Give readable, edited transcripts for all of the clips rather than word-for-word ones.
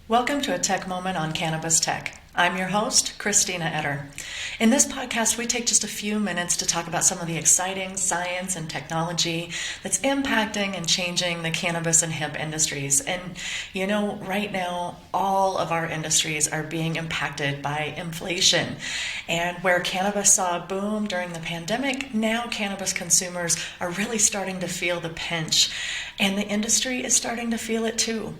Welcome to a Tech Moment on Cannabis Tech. I'm your host, Christina Etter. In this podcast, we take just a few minutes to talk about some of the exciting science and technology that's impacting and changing the cannabis and hemp industries. And right now, all of our industries are being impacted by inflation. And where cannabis saw a boom during the pandemic, now cannabis consumers are really starting to feel the pinch. And the industry is starting to feel it too.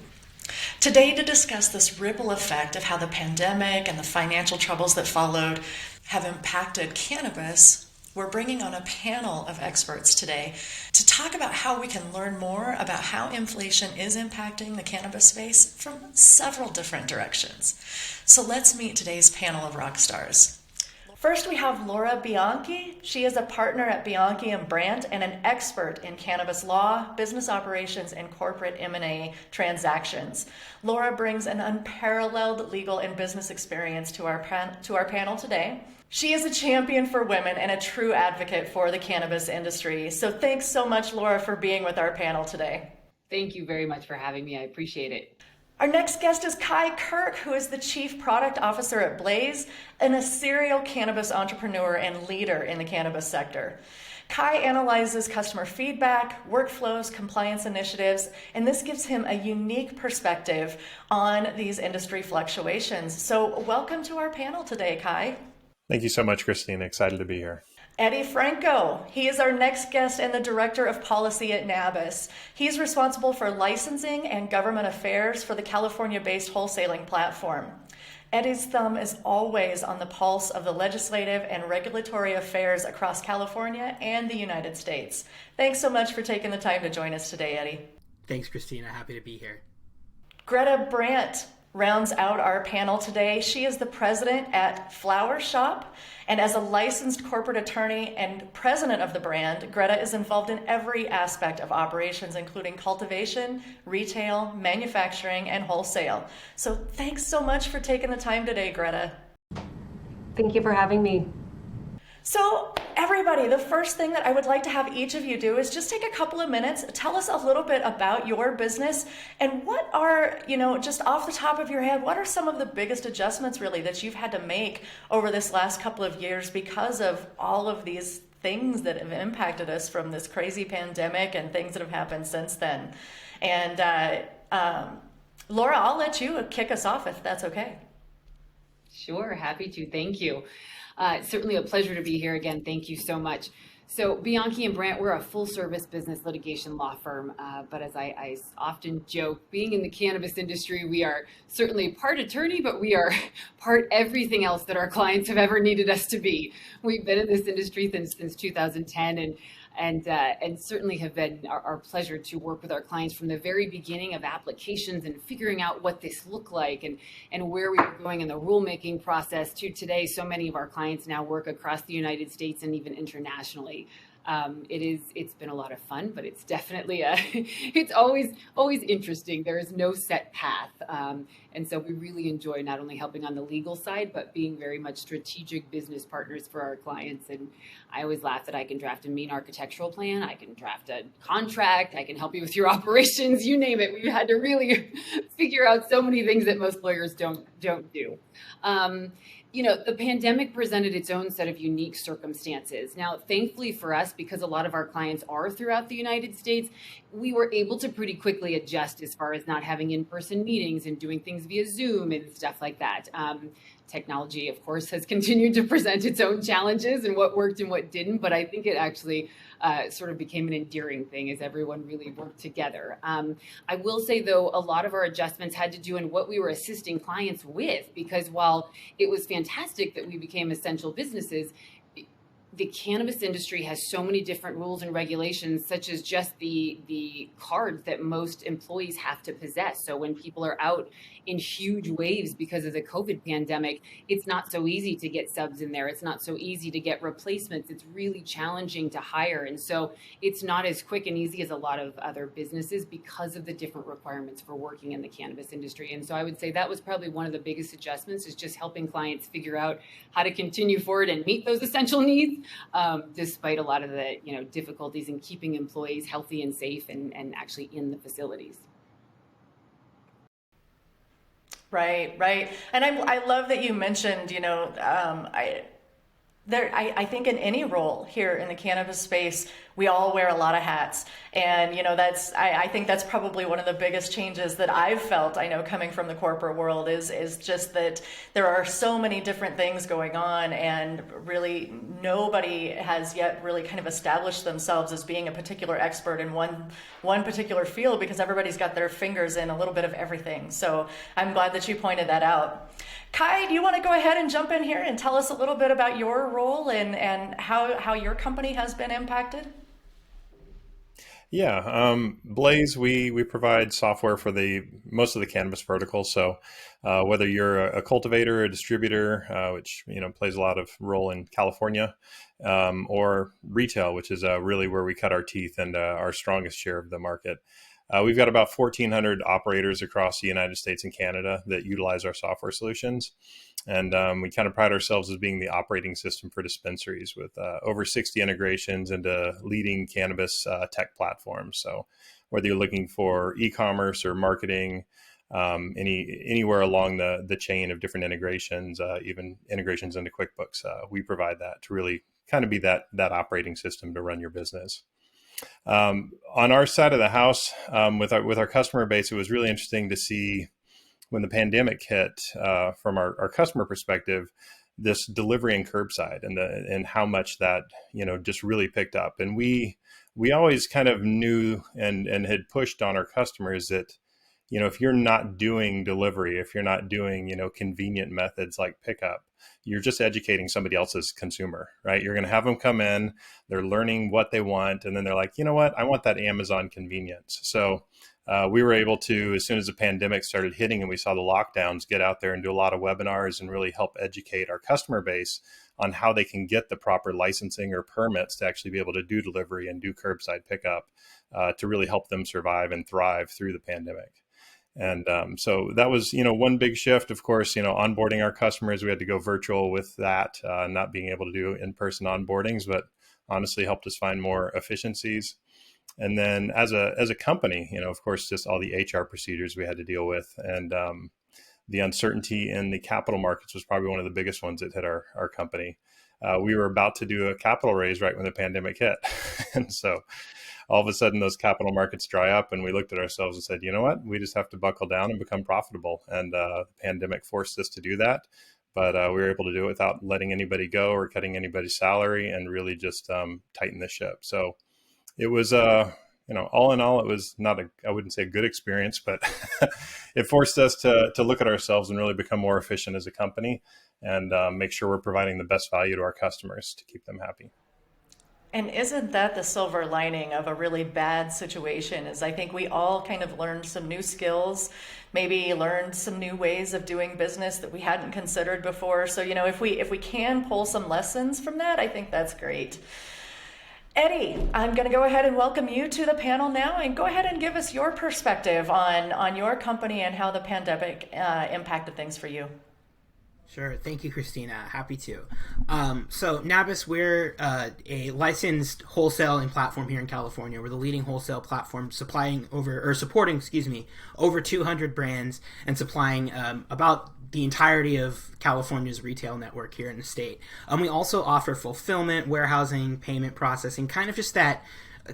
Today, to discuss this ripple effect of how the pandemic and the financial troubles that followed have impacted cannabis, we're bringing on a panel of experts today to talk about how we can learn more about how inflation is impacting the cannabis space from several different directions. So let's meet today's panel of rock stars. First, we have Laura Bianchi. She is a partner at Bianchi and Brandt and an expert in cannabis law, business operations, and corporate M&A transactions. Laura brings an unparalleled legal and business experience to our panel today. She is a champion for women and a true advocate for the cannabis industry. So thanks so much, Laura, for being with our panel today. Thank you very much for having me. I appreciate it. Our next guest is Kirk, who is the Chief Product Officer at Blaze and a serial cannabis entrepreneur and leader in the cannabis sector. Kai analyzes customer feedback, workflows, compliance initiatives, and this gives him a unique perspective on these industry fluctuations. So welcome to our panel today, Kai. Thank you so much, Christine. Excited to be here. Franco. He is our next guest and the Director of Policy at Nabis. He's responsible for licensing and government affairs for the California-based wholesaling platform. Eddie's thumb is always on the pulse of the legislative and regulatory affairs across California and the United States. Thanks so much for taking the time to join us today, Eddie. Thanks, Christina. Happy to be here. Greta Brandt rounds out our panel today. She is the president at Flower Shop, and as a licensed corporate attorney and president of the brand, Greta is involved in every aspect of operations, including cultivation, retail, manufacturing, and wholesale. So thanks so much for taking the time today, Greta. Thank you for having me. So everybody, the first thing that I would like to have each of you do is just take a couple of minutes, tell us a little bit about your business and what are, just off the top of your head, what are some of the biggest adjustments really that you've had to make over this last couple of years because of all of these things that have impacted us from this crazy pandemic and things that have happened since then. And Laura, I'll let you kick us off if that's okay. Sure, happy to. Thank you. Certainly a pleasure to be here again. Thank you so much. So Bianchi and Brandt, we're a full service business litigation law firm. But as I often joke, being in the cannabis industry, we are certainly part attorney, but we are part everything else that our clients have ever needed us to be. We've been in this industry since 2010 and certainly have been our pleasure to work with our clients from the very beginning of applications and figuring out what this looked like and where we were going in the rulemaking process to today. So many of our clients now work across the United States and even internationally. It's been a lot of fun, but it's definitely it's always interesting. There is no set path. And so we really enjoy not only helping on the legal side, but being very much strategic business partners for our clients. And I always laugh that I can draft a mean architectural plan. I can draft a contract. I can help you with your operations, you name it. We've had to really figure out so many things that most lawyers don't do. The pandemic presented its own set of unique circumstances. Now, thankfully for us, because a lot of our clients are throughout the United States, we were able to pretty quickly adjust as far as not having in-person meetings and doing things via Zoom and stuff like that. Technology, of course, has continued to present its own challenges and what worked and what didn't, but I think it actually sort of became an endearing thing as everyone really worked together. I will say, though, a lot of our adjustments had to do in what we were assisting clients with, because while it was fantastic that we became essential businesses, the cannabis industry has so many different rules and regulations, such as just the cards that most employees have to possess. So when people are out in huge waves because of the COVID pandemic, it's not so easy to get subs in there. It's not so easy to get replacements. It's really challenging to hire. And so it's not as quick and easy as a lot of other businesses because of the different requirements for working in the cannabis industry. And so I would say that was probably one of the biggest adjustments, is just helping clients figure out how to continue forward and meet those essential needs, despite a lot of the difficulties in keeping employees healthy and safe and actually in the facilities. Right, right. And I love that you mentioned, I think in any role here in the cannabis space, we all wear a lot of hats. And, I think that's probably one of the biggest changes that I've felt, I know, coming from the corporate world is just that there are so many different things going on, and really nobody has yet really kind of established themselves as being a particular expert in one particular field, because everybody's got their fingers in a little bit of everything. So I'm glad that you pointed that out. Kai, do you want to go ahead and jump in here and tell us a little bit about your role and how your company has been impacted? Yeah, Blaze, we provide software for the most of the cannabis verticals. So whether you're a cultivator, a distributor, which plays a lot of role in California, or retail, which is really where we cut our teeth and our strongest share of the market. We've got about 1,400 operators across the United States and Canada that utilize our software solutions. And we kind of pride ourselves as being the operating system for dispensaries with over 60 integrations into leading cannabis tech platforms. So whether you're looking for e-commerce or marketing, anywhere along the chain of different integrations, even integrations into QuickBooks, we provide that to really kind of be that operating system to run your business. On our side of the house, with our customer base, it was really interesting to see when the pandemic hit, from our customer perspective, this delivery and curbside and how much that just really picked up. And we always kind of knew and had pushed on our customers that if you're not doing delivery, if you're not doing convenient methods like pickup, you're just educating somebody else's consumer, right? You're going to have them come in, they're learning what they want, and then they're like, you know what, I want that Amazon convenience. So we were able to, as soon as the pandemic started hitting and we saw the lockdowns, get out there and do a lot of webinars and really help educate our customer base on how they can get the proper licensing or permits to actually be able to do delivery and do curbside pickup, to really help them survive and thrive through the pandemic. And so that was, one big shift. Of course, onboarding our customers, we had to go virtual with that, not being able to do in-person onboardings, but honestly helped us find more efficiencies. And then as a company, of course, just all the HR procedures we had to deal with, and the uncertainty in the capital markets was probably one of the biggest ones that hit our company. We were about to do a capital raise right when the pandemic hit. And so all of a sudden those capital markets dry up, and we looked at ourselves and said, you know what, we just have to buckle down and become profitable. And the pandemic forced us to do that. But we were able to do it without letting anybody go or cutting anybody's salary, and really just tighten the ship. So it was, all in all, it was not I wouldn't say a good experience, but it forced us to look at ourselves and really become more efficient as a company, and make sure we're providing the best value to our customers to keep them happy. And isn't that the silver lining of a really bad situation? Is I think we all kind of learned some new skills, maybe learned some new ways of doing business that we hadn't considered before. So, if we can pull some lessons from that, I think that's great. Eddie, I'm going to go ahead and welcome you to the panel now, and go ahead and give us your perspective on your company and how the pandemic impacted things for you. Sure. Thank you, Christina. Happy to. So Nabis, we're a licensed wholesaling platform here in California. We're the leading wholesale platform supporting, over 200 brands, and supplying about the entirety of California's retail network here in the state. We also offer fulfillment, warehousing, payment processing, kind of just that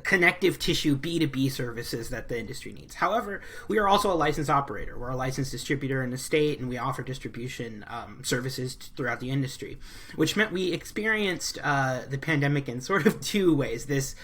connective tissue B2B services that the industry needs. However, we are also a licensed operator. We're a licensed distributor in the state, and we offer distribution services throughout the industry, which meant we experienced the pandemic in sort of two ways.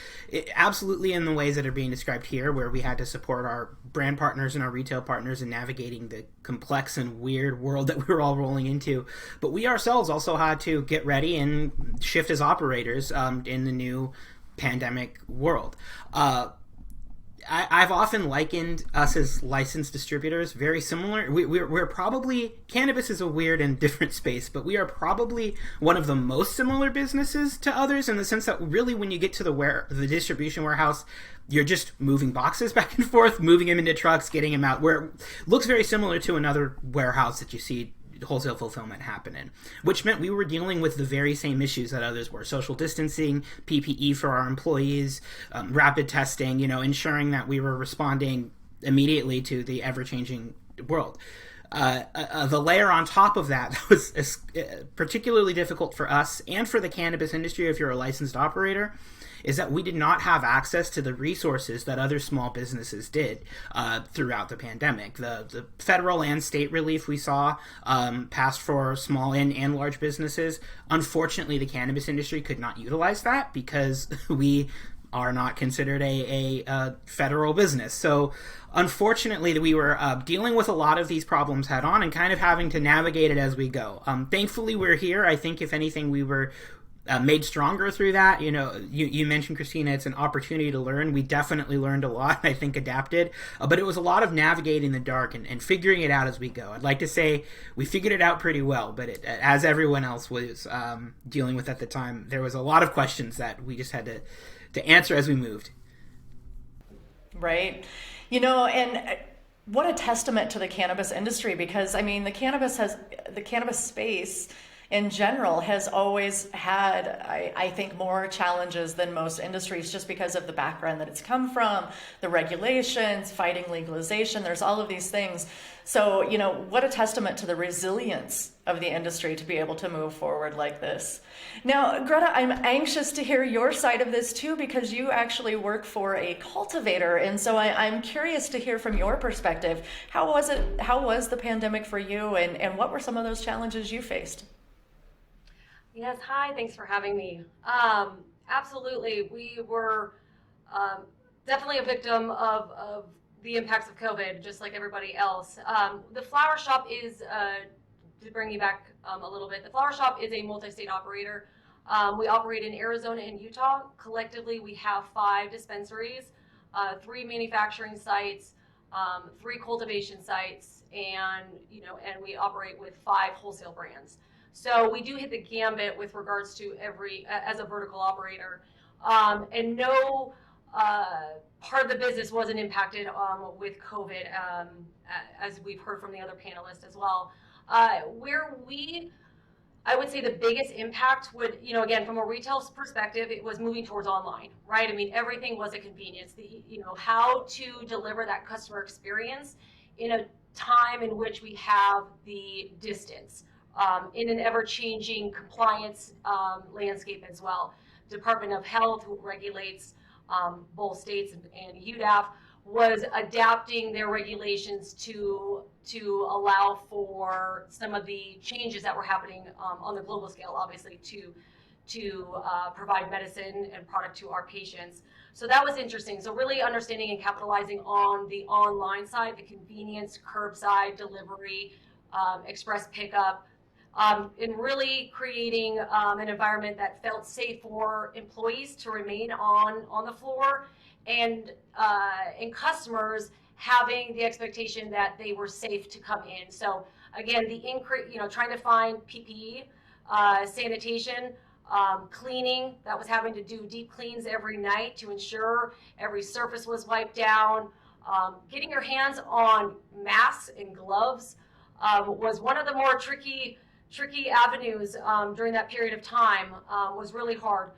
Absolutely in the ways that are being described here, where we had to support our brand partners and our retail partners in navigating the complex and weird world that we were all rolling into. But we ourselves also had to get ready and shift as operators in the new pandemic world. I've often likened us as licensed distributors very similar. We're probably, cannabis is a weird and different space, but we are probably one of the most similar businesses to others, in the sense that really when you get to the distribution warehouse, you're just moving boxes back and forth, moving them into trucks, getting them out, where it looks very similar to another warehouse that you see wholesale fulfillment happening, which meant we were dealing with the very same issues that others were: social distancing, PPE for our employees, rapid testing, ensuring that we were responding immediately to the ever-changing world. The layer on top of that was particularly difficult for us and for the cannabis industry if you're a licensed operator, is that we did not have access to the resources that other small businesses did throughout the pandemic. The federal and state relief we saw passed for small and large businesses. Unfortunately, the cannabis industry could not utilize that because we are not considered a federal business. So unfortunately, we were dealing with a lot of these problems head on and kind of having to navigate it as we go. Thankfully, we're here. I think if anything, we were made stronger through that. You mentioned, Christina, it's an opportunity to learn. We definitely learned a lot, I think adapted, but it was a lot of navigating the dark and figuring it out as we go. I'd like to say we figured it out pretty well, but as everyone else was dealing with at the time, there was a lot of questions that we just had to answer as we moved. Right. And what a testament to the cannabis industry, because I mean, the cannabis space in general has always had, I think, more challenges than most industries just because of the background that it's come from, the regulations, fighting legalization, there's all of these things. So, what a testament to the resilience of the industry to be able to move forward like this. Now, Greta, I'm anxious to hear your side of this too, because you actually work for a cultivator. And so I'm curious to hear from your perspective. How was the pandemic for you, and what were some of those challenges you faced? Yes, hi, thanks for having me. Absolutely, we were definitely a victim of the impacts of COVID, just like everybody else. The flower shop is, to bring you back a little bit, the flower shop is a multi-state operator. We operate in Arizona and Utah. Collectively, we have 5 dispensaries, 3 manufacturing sites, 3 cultivation sites, and we operate with 5 wholesale brands. So we do hit the gambit with regards to as a vertical operator, and no part of the business wasn't impacted with COVID, as we've heard from the other panelists as well. I would say the biggest impact would, again, from a retail perspective, it was moving towards online, right? I mean, everything was a convenience. How to deliver that customer experience in a time in which we have the distance. In an ever-changing compliance landscape as well. Department of Health, who regulates both states and UDAF, was adapting their regulations to allow for some of the changes that were happening on the global scale, obviously, to provide medicine and product to our patients. So that was interesting. So really understanding and capitalizing on the online side, the convenience, curbside delivery, express pickup, in really creating an environment that felt safe for employees to remain on the floor, and customers having the expectation that they were safe to come in. So again, the increase, trying to find PPE, sanitation, cleaning, that was having to do deep cleans every night to ensure every surface was wiped down. Getting your hands on masks and gloves was one of the more tricky avenues during that period of time. Was really hard.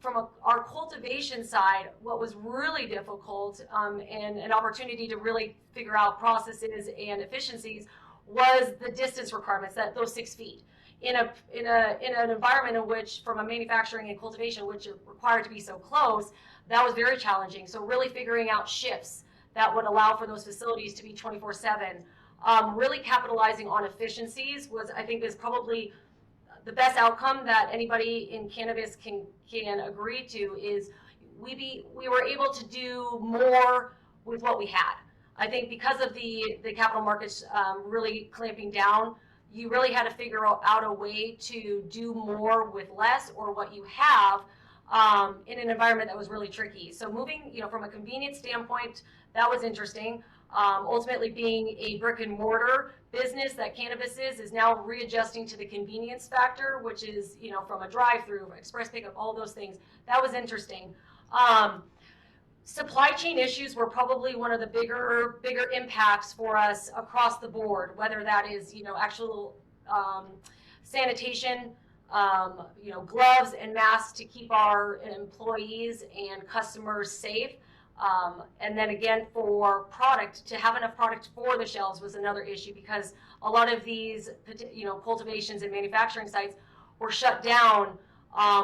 From our cultivation side, what was really difficult and an opportunity to really figure out processes and efficiencies was the distance requirements, those 6 feet. In an environment in which, from a manufacturing and cultivation, which are required to be so close, that was very challenging. So really figuring out shifts that would allow for those facilities to be 24/7. Really capitalizing on efficiencies I think is probably the best outcome that anybody in cannabis can agree to, is we were able to do more with what we had. I think because of the capital markets really clamping down, you really had to figure out a way to do more with less, or what you have, in an environment that was really tricky. So moving, from a convenience standpoint, that was interesting. Ultimately, being a brick and mortar business that cannabis is now readjusting to the convenience factor, which is, from a drive-through, express pickup, all those things. That was interesting. Supply chain issues were probably one of the bigger impacts for us across the board, whether that is, actual sanitation, gloves and masks to keep our employees and customers safe. And then again, for product, to have enough product for the shelves was another issue, because a lot of these, cultivations and manufacturing sites were shut down,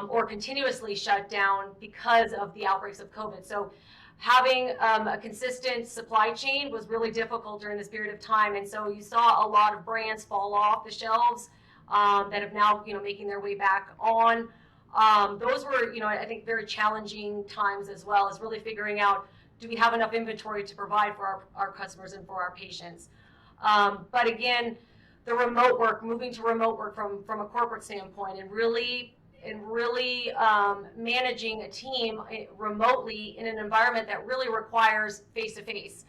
or continuously shut down because of the outbreaks of COVID. So having a consistent supply chain was really difficult during this period of time. And so you saw a lot of brands fall off the shelves, that have now, making their way back on. Those were, I think, very challenging times, as well as really figuring out, do we have enough inventory to provide for our customers and for our patients? But again, the remote work, moving to remote work from a corporate standpoint, and really managing a team remotely in an environment that really requires face-to-face,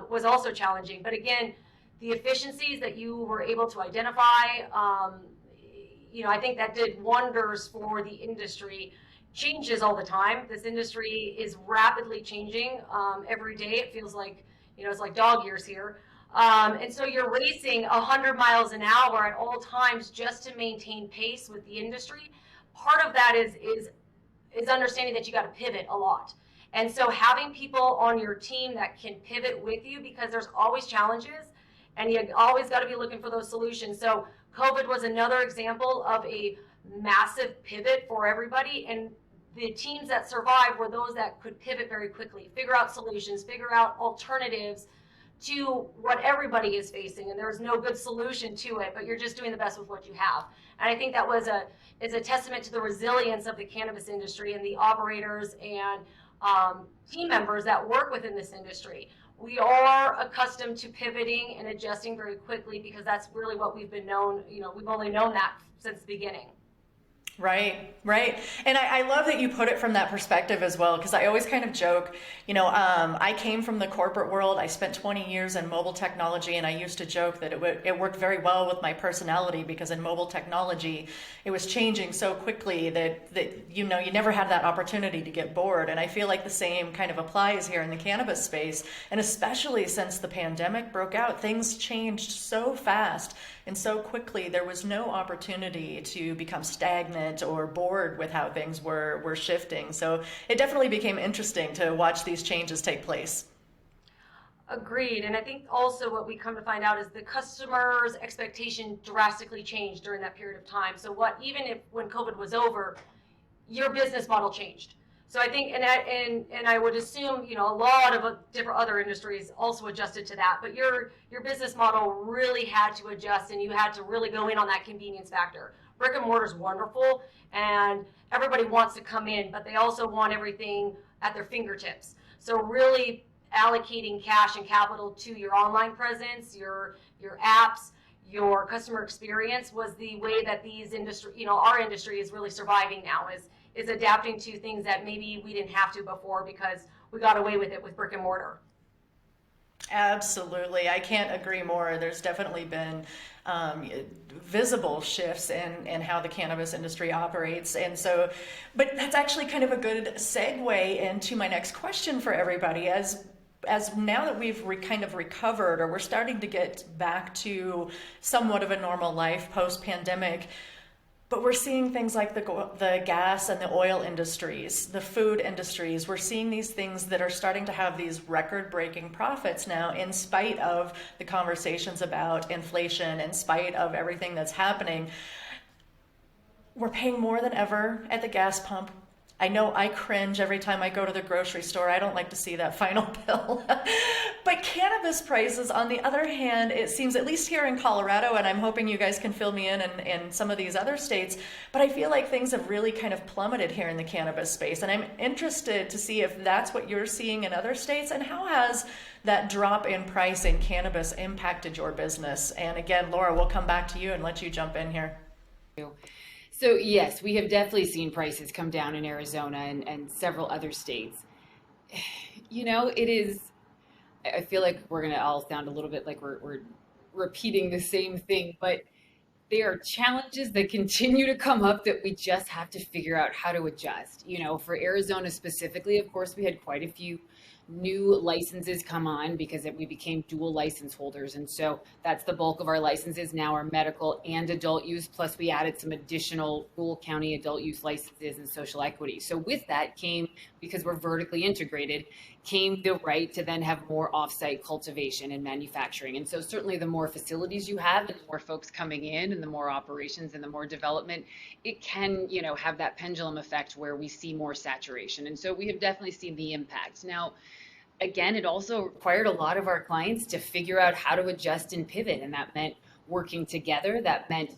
was also challenging. But again, the efficiencies that you were able to identify, I think that did wonders for the industry. Changes all the time. This industry is rapidly changing every day. It feels like, it's like dog years here. And so you're racing 100 miles an hour at all times just to maintain pace with the industry. Part of that is understanding that you got to pivot a lot. And so having people on your team that can pivot with you, because there's always challenges and you always got to be looking for those solutions. So COVID was another example of a massive pivot for everybody. And the teams that survived were those that could pivot very quickly, figure out solutions, figure out alternatives to what everybody is facing. And there's no good solution to it, but you're just doing the best with what you have. And I think that is a testament to the resilience of the cannabis industry and the operators and team members that work within this industry. We are accustomed to pivoting and adjusting very quickly, because that's really what we've been known. We've only known that since the beginning. Right. And I love that you put it from that perspective as well, because I always kind of joke, I came from the corporate world. I spent 20 years in mobile technology, and I used to joke that it worked very well with my personality, because in mobile technology, it was changing so quickly that you never had that opportunity to get bored. And I feel like the same kind of applies here in the cannabis space. And especially since the pandemic broke out, things changed so fast and so quickly. There was no opportunity to become stagnant or bored with how things were shifting. So it definitely became interesting to watch these changes take place. Agreed. And I think also what we come to find out is the customer's expectation drastically changed during that period of time. So when COVID was over, your business model changed. So I think, and I would assume, a lot of different other industries also adjusted to that, but your business model really had to adjust, and you had to really go in on that convenience factor. Brick and mortar is wonderful, and everybody wants to come in, but they also want everything at their fingertips. So really allocating cash and capital to your online presence, your apps, your customer experience was the way that our industry is really surviving now, is adapting to things that maybe we didn't have to before, because we got away with it with brick and mortar. Absolutely. I can't agree more. There's definitely been visible shifts in how the cannabis industry operates. And so, but that's actually kind of a good segue into my next question for everybody. As now that we've kind of recovered, or we're starting to get back to somewhat of a normal life post-pandemic, but we're seeing things like the gas and the oil industries, the food industries. We're seeing these things that are starting to have these record-breaking profits now, in spite of the conversations about inflation, in spite of everything that's happening. We're paying more than ever at the gas pump. I know I cringe every time I go to the grocery store. I don't like to see that final bill. But cannabis prices, on the other hand, it seems, at least here in Colorado, and I'm hoping you guys can fill me in some of these other states, but I feel like things have really kind of plummeted here in the cannabis space. And I'm interested to see if that's what you're seeing in other states, and how has that drop in price in cannabis impacted your business? And again, Laura, we'll come back to you and let you jump in here. So yes, we have definitely seen prices come down in Arizona and several other states. I feel like we're going to all sound a little bit like we're repeating the same thing, but there are challenges that continue to come up that we just have to figure out how to adjust. For Arizona specifically, of course, we had quite a few new licenses come on because we became dual license holders. And so that's the bulk of our licenses now are medical and adult use. Plus we added some additional rural county adult use licenses and social equity. So with that came, because we're vertically integrated, came the right to then have more offsite cultivation and manufacturing. And so certainly the more facilities you have and the more folks coming in and the more operations and the more development, it can, have that pendulum effect where we see more saturation. And so we have definitely seen the impact. Now, again, it also required a lot of our clients to figure out how to adjust and pivot. And that meant working together. That meant,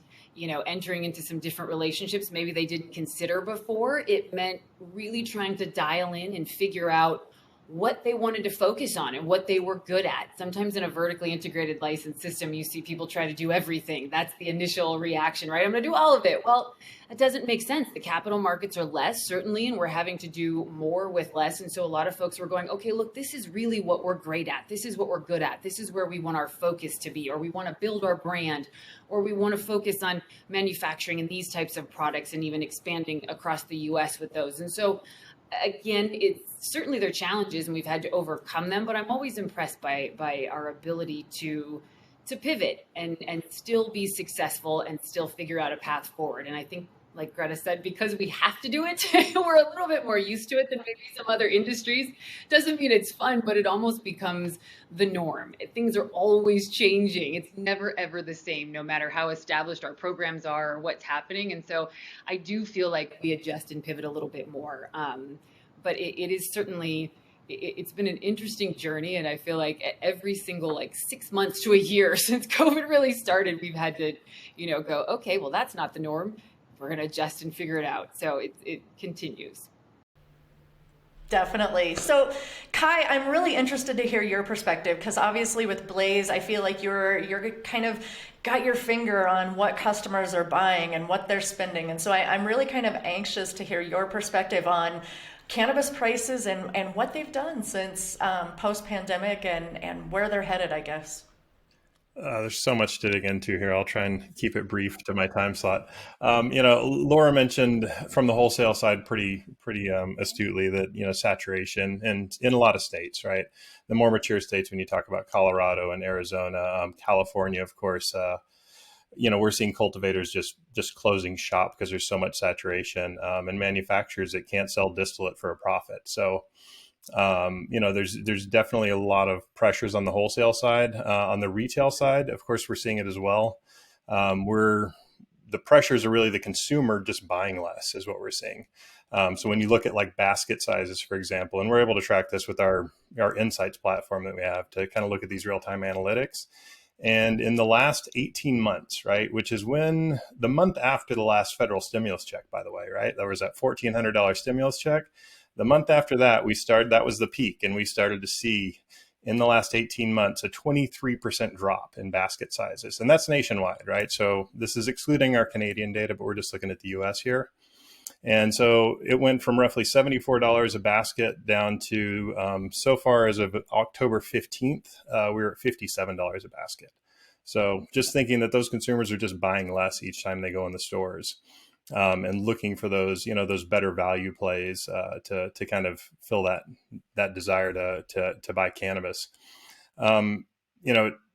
entering into some different relationships maybe they didn't consider before. It meant really trying to dial in and figure out what they wanted to focus on and what they were good at. Sometimes in a vertically integrated license system, you see people try to do everything. That's the initial reaction, right? I'm going to do all of it. Well, that doesn't make sense. The capital markets are less, certainly, and we're having to do more with less. And so a lot of folks were going, okay, look, this is really what we're great at. This is what we're good at. This is where we want our focus to be, or we want to build our brand, or we want to focus on manufacturing and these types of products and even expanding across the US with those. And so again, it's certainly there are challenges and we've had to overcome them, but I'm always impressed by our ability to pivot and still be successful and still figure out a path forward. And I think, like Greta said, because we have to do it, we're a little bit more used to it than maybe some other industries. Doesn't mean it's fun, but it almost becomes the norm. Things are always changing. It's never, ever the same, no matter how established our programs are or what's happening. And so I do feel like we adjust and pivot a little bit more. But it is certainly, it's been an interesting journey. And I feel like every single 6 months to a year since COVID really started, we've had to, go, okay, well, that's not the norm. We're going to adjust and figure it out. So it continues. Definitely. So, Kai, I'm really interested to hear your perspective because obviously with Blaze, I feel like you're kind of got your finger on what customers are buying and what they're spending. And so I'm really kind of anxious to hear your perspective on cannabis prices and what they've done since post-pandemic and where they're headed, I guess. There's so much to dig into here. I'll try and keep it brief to my time slot. Laura mentioned from the wholesale side pretty astutely that saturation, and in a lot of states, right? The more mature states, when you talk about Colorado and Arizona, California, of course, we're seeing cultivators just closing shop because there's so much saturation, and manufacturers that can't sell distillate for a profit. So there's definitely a lot of pressures on the wholesale side. On the retail side, of course, we're seeing it as well. The pressures are really the consumer just buying less is what we're seeing. So when you look at like basket sizes, for example, and we're able to track this with our insights platform that we have to kind of look at these real-time analytics. And in the last 18 months, right, which is when the month after the last federal stimulus check, by the way, right, there was that $1,400 stimulus check. The month after that, that was the peak, and we started to see in the last 18 months a 23% drop in basket sizes. And that's nationwide, right? So this is excluding our Canadian data, but we're just looking at the US here. And so it went from roughly $74 a basket down to, so far as of October 15th, we were at $57 a basket. So just thinking that those consumers are just buying less each time they go in the stores. And looking for those, those better value plays to kind of fill that desire to buy cannabis.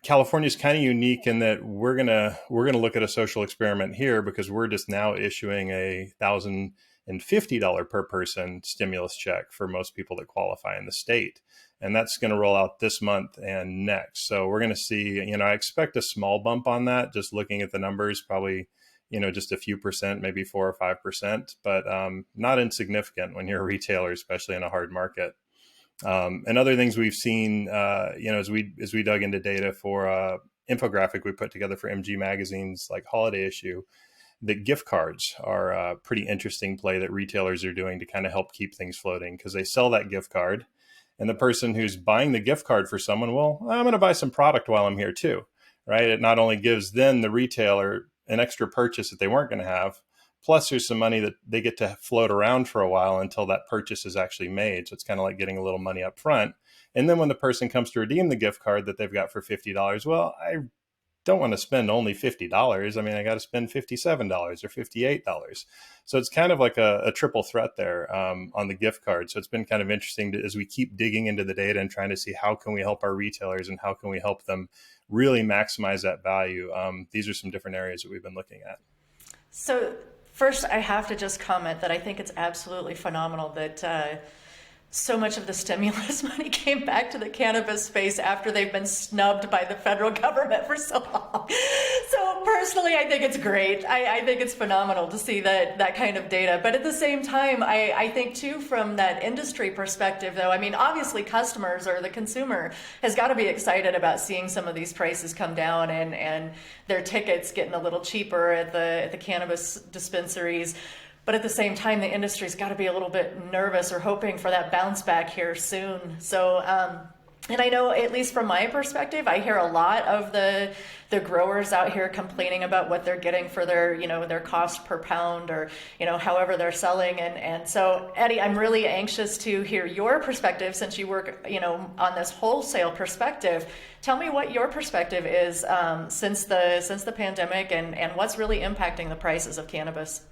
California is kind of unique in that we're gonna look at a social experiment here because we're just now issuing a $1,050 per person stimulus check for most people that qualify in the state, and that's going to roll out this month and next. So we're going to see, I expect a small bump on that. Just looking at the numbers, probably. Just a few percent, maybe 4 or 5%, but not insignificant when you're a retailer, especially in a hard market. And other things we've seen, as we dug into data for infographic we put together for MG Magazine's like holiday issue, that gift cards are a pretty interesting play that retailers are doing to kind of help keep things floating because they sell that gift card, and the person who's buying the gift card for someone, well, I'm going to buy some product while I'm here too, right? It not only gives then the retailer an extra purchase that they weren't going to have. Plus there's some money that they get to float around for a while until that purchase is actually made. So it's kind of like getting a little money up front. And then when the person comes to redeem the gift card that they've got for $50, well, I don't want to spend only $50. I mean, I got to spend $57 or $58. So it's kind of like a triple threat there on the gift card. So it's been kind of interesting as we keep digging into the data and trying to see how can we help our retailers and how can we help them really maximize that value. These are some different areas that we've been looking at. So first, I have to just comment that I think it's absolutely phenomenal that so much of the stimulus money came back to the cannabis space after they've been snubbed by the federal government for so long. So personally, I think it's great. I think it's phenomenal to see that kind of data. But at the same time, I think too, from that industry perspective, though, I mean, obviously customers or the consumer has got to be excited about seeing some of these prices come down and their tickets getting a little cheaper at the cannabis dispensaries. But at the same time, the industry's got to be a little bit nervous or hoping for that bounce back here soon. So, and I know, at least from my perspective, I hear a lot of the growers out here complaining about what they're getting for their, their cost per pound or, however they're selling. And so, Eddie, I'm really anxious to hear your perspective since you work, on this wholesale perspective. Tell me what your perspective is since the pandemic and what's really impacting the prices of cannabis.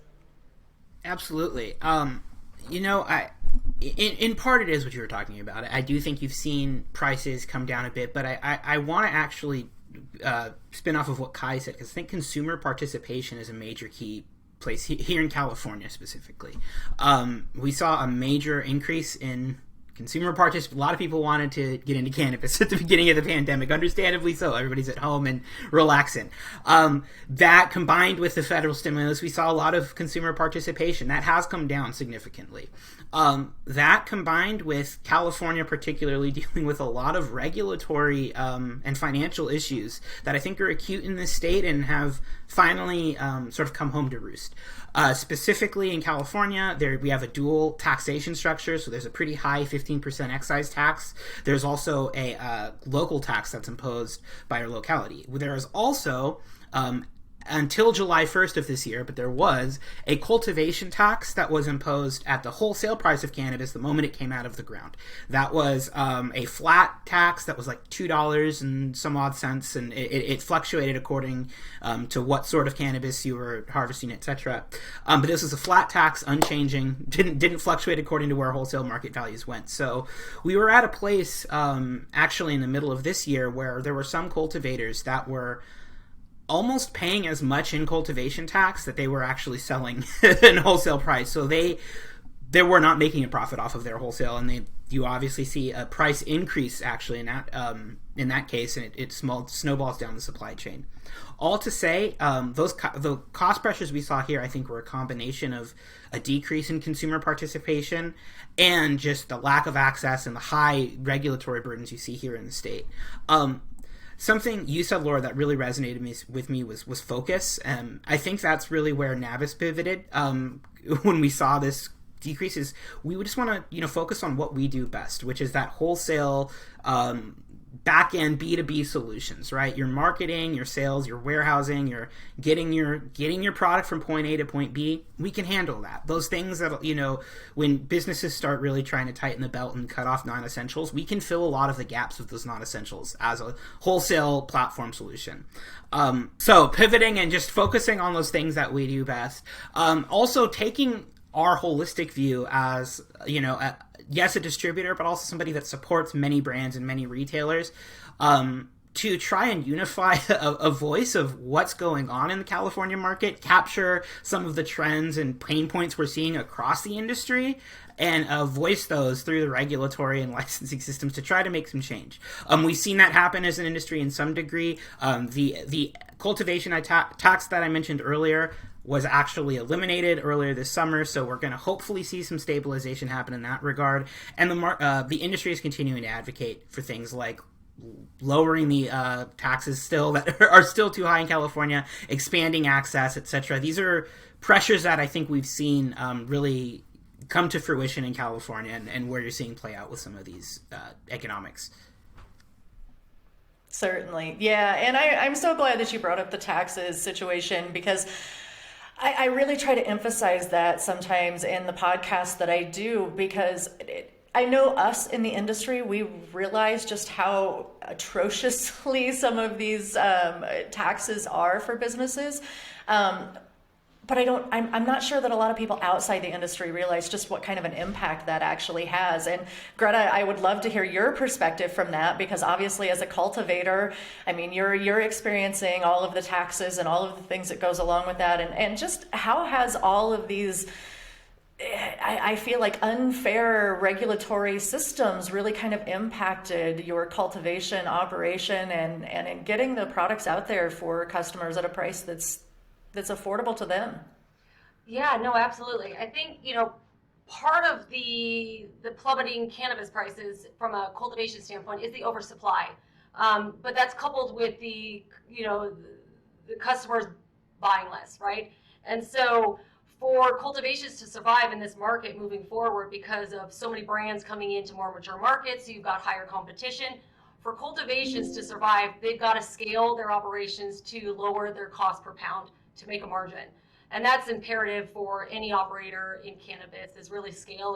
Absolutely. In part it is what you were talking about. I do think you've seen prices come down a bit, but I want to actually spin off of what Kai said, because I think consumer participation is a major key place here in California specifically. We saw a major increase in consumer participation. A lot of people wanted to get into cannabis at the beginning of the pandemic, understandably so. Everybody's at home and relaxing. That combined with the federal stimulus, we saw a lot of consumer participation. That has come down significantly. That combined with California particularly dealing with a lot of regulatory and financial issues that I think are acute in this state and have finally sort of come home to roost. Specifically in California, we have a dual taxation structure, so there's a pretty high 15% excise tax. There's also a local tax that's imposed by our locality. There is also until July 1st of this year, but there was a cultivation tax that was imposed at the wholesale price of cannabis the moment it came out of the ground. That was a flat tax that was like $2 and some odd cents, and it fluctuated according to what sort of cannabis you were harvesting, etc. But this was a flat tax, unchanging, didn't fluctuate according to where wholesale market values went. So we were at a place actually in the middle of this year where there were some cultivators that were almost paying as much in cultivation tax that they were actually selling in wholesale price. So they were not making a profit off of their wholesale, and you obviously see a price increase actually in that case, and it snowballs down the supply chain. All to say, the cost pressures we saw here, I think, were a combination of a decrease in consumer participation and just the lack of access and the high regulatory burdens you see here in the state. Something you said, Laura, that really resonated with me was focus. I think that's really where Nabis pivoted when we saw this decreases. We would just want to focus on what we do best, which is that wholesale back-end B2B solutions, right? Your marketing, your sales, your warehousing, your getting your product from point A to point B. We can handle that. Those things that, when businesses start really trying to tighten the belt and cut off non-essentials, we can fill a lot of the gaps of those non-essentials as a wholesale platform solution. So pivoting and just focusing on those things that we do best. Also taking our holistic view as, yes, a distributor, but also somebody that supports many brands and many retailers, to try and unify a voice of what's going on in the California market, capture some of the trends and pain points we're seeing across the industry, and voice those through the regulatory and licensing systems to try to make some change. We've seen that happen as an industry in some degree. The cultivation tax that I mentioned earlier was actually eliminated earlier this summer, so we're going to hopefully see some stabilization happen in that regard. And the industry is continuing to advocate for things like lowering the taxes still that are still too high in California, expanding access, etc. These are pressures that I think we've seen really come to fruition in California, and where you're seeing play out with some of these economics. Certainly. Yeah. And I'm so glad that you brought up the taxes situation, because I really try to emphasize that sometimes in the podcast that I do, because I know us in the industry, we realize just how atrociously some of these taxes are for businesses. But I'm not sure that a lot of people outside the industry realize just what kind of an impact that actually has. And Greta, I would love to hear your perspective from that, because obviously as a cultivator, I mean, you're experiencing all of the taxes and all of the things that goes along with that. And just how has all of these I feel like unfair regulatory systems really kind of impacted your cultivation operation and in getting the products out there for customers at a price that's affordable to them. Yeah, no, absolutely. I think, part of the plummeting cannabis prices from a cultivation standpoint is the oversupply. But that's coupled with the customers buying less, right? And so for cultivations to survive in this market moving forward, because of so many brands coming into more mature markets, so you've got higher competition. For cultivations to survive, they've got to scale their operations to lower their cost per pound to make a margin. And that's imperative for any operator in cannabis, is really scale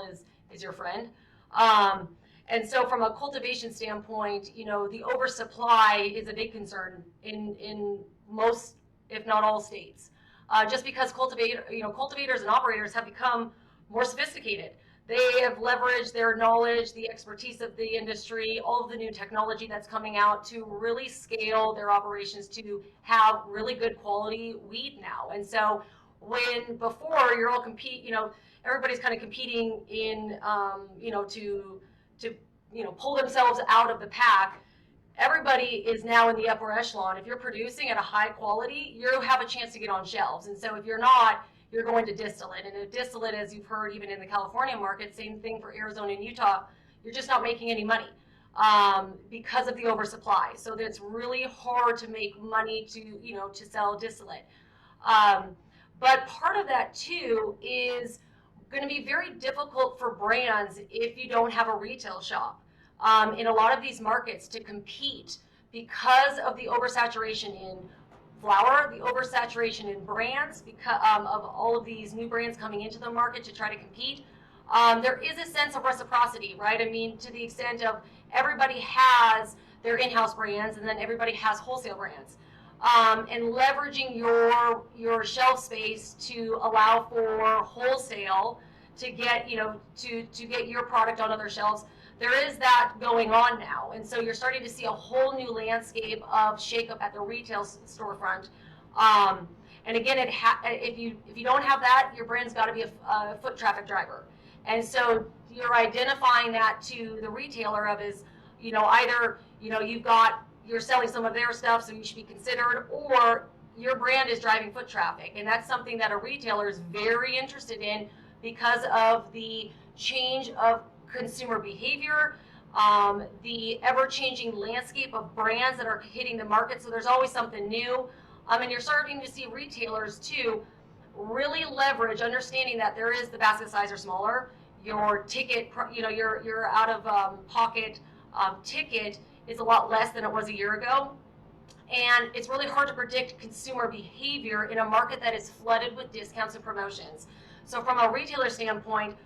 is your friend. Um, and so from a cultivation standpoint, the oversupply is a big concern in most, if not all states. Just because cultivators and operators have become more sophisticated. They have leveraged their knowledge, the expertise of the industry, all of the new technology that's coming out to really scale their operations to have really good quality weed now. And so when before you're all everybody's kind of competing in, to pull themselves out of the pack. Everybody is now in the upper echelon. If you're producing at a high quality, you have a chance to get on shelves. And so if you're not, you're going to distillate. And a distillate, as you've heard, even in the California market, same thing for Arizona and Utah, you're just not making any money because of the oversupply. So it's really hard to make money to sell distillate. But part of that too is going to be very difficult for brands if you don't have a retail shop in a lot of these markets to compete because of the oversaturation in flower, the oversaturation in brands, because of all of these new brands coming into the market to try to compete. There is a sense of reciprocity, right? I mean, to the extent of everybody has their in-house brands and then everybody has wholesale brands. And leveraging your shelf space to allow for wholesale to get to get your product on other shelves. There is that going on now, and so you're starting to see a whole new landscape of shakeup at the retail storefront. And again, if you don't have that, your brand's got to be a foot traffic driver, and so you're identifying that to the retailer of is either you're selling some of their stuff, so you should be considered, or your brand is driving foot traffic. And that's something that a retailer is very interested in because of the change of consumer behavior, the ever-changing landscape of brands that are hitting the market. So there's always something new. And you're starting to see retailers too really leverage, understanding that there is the basket size are smaller. Your ticket, your out of pocket ticket is a lot less than it was a year ago. And it's really hard to predict consumer behavior in a market that is flooded with discounts and promotions. So from a retailer standpoint,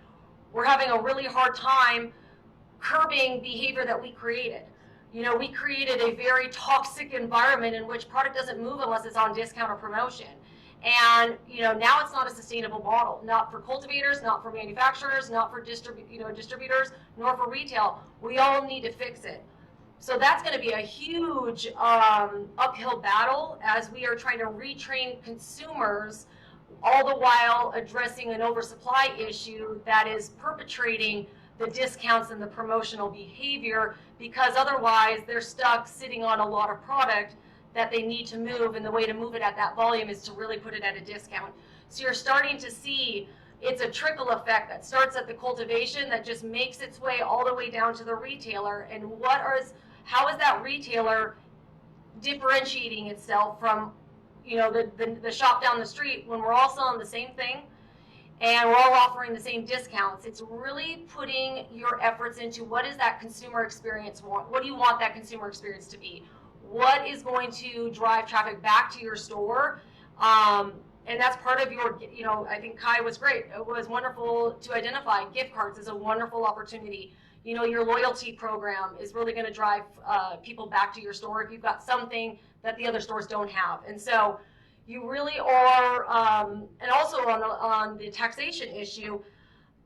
we're having a really hard time curbing behavior that we created. We created a very toxic environment in which product doesn't move unless it's on discount or promotion. And now it's not a sustainable model, not for cultivators, not for manufacturers, not for distributors, nor for retail. We all need to fix it. So that's going to be a huge uphill battle as we are trying to retrain consumers, all the while addressing an oversupply issue that is perpetrating the discounts and the promotional behavior, because otherwise they're stuck sitting on a lot of product that they need to move, and the way to move it at that volume is to really put it at a discount. So you're starting to see it's a trickle effect that starts at the cultivation that just makes its way all the way down to the retailer. And how is that retailer differentiating itself from the shop down the street when we're all selling the same thing and we're all offering the same discounts? It's really putting your efforts into what is that consumer experience want? What do you want that consumer experience to be? What is going to drive traffic back to your store? And that's part of your, I think Kai was great. It was wonderful to identify gift cards as a wonderful opportunity. Your loyalty program is really going to drive people back to your store if you've got something that the other stores don't have. And so you really are, and also on the taxation issue,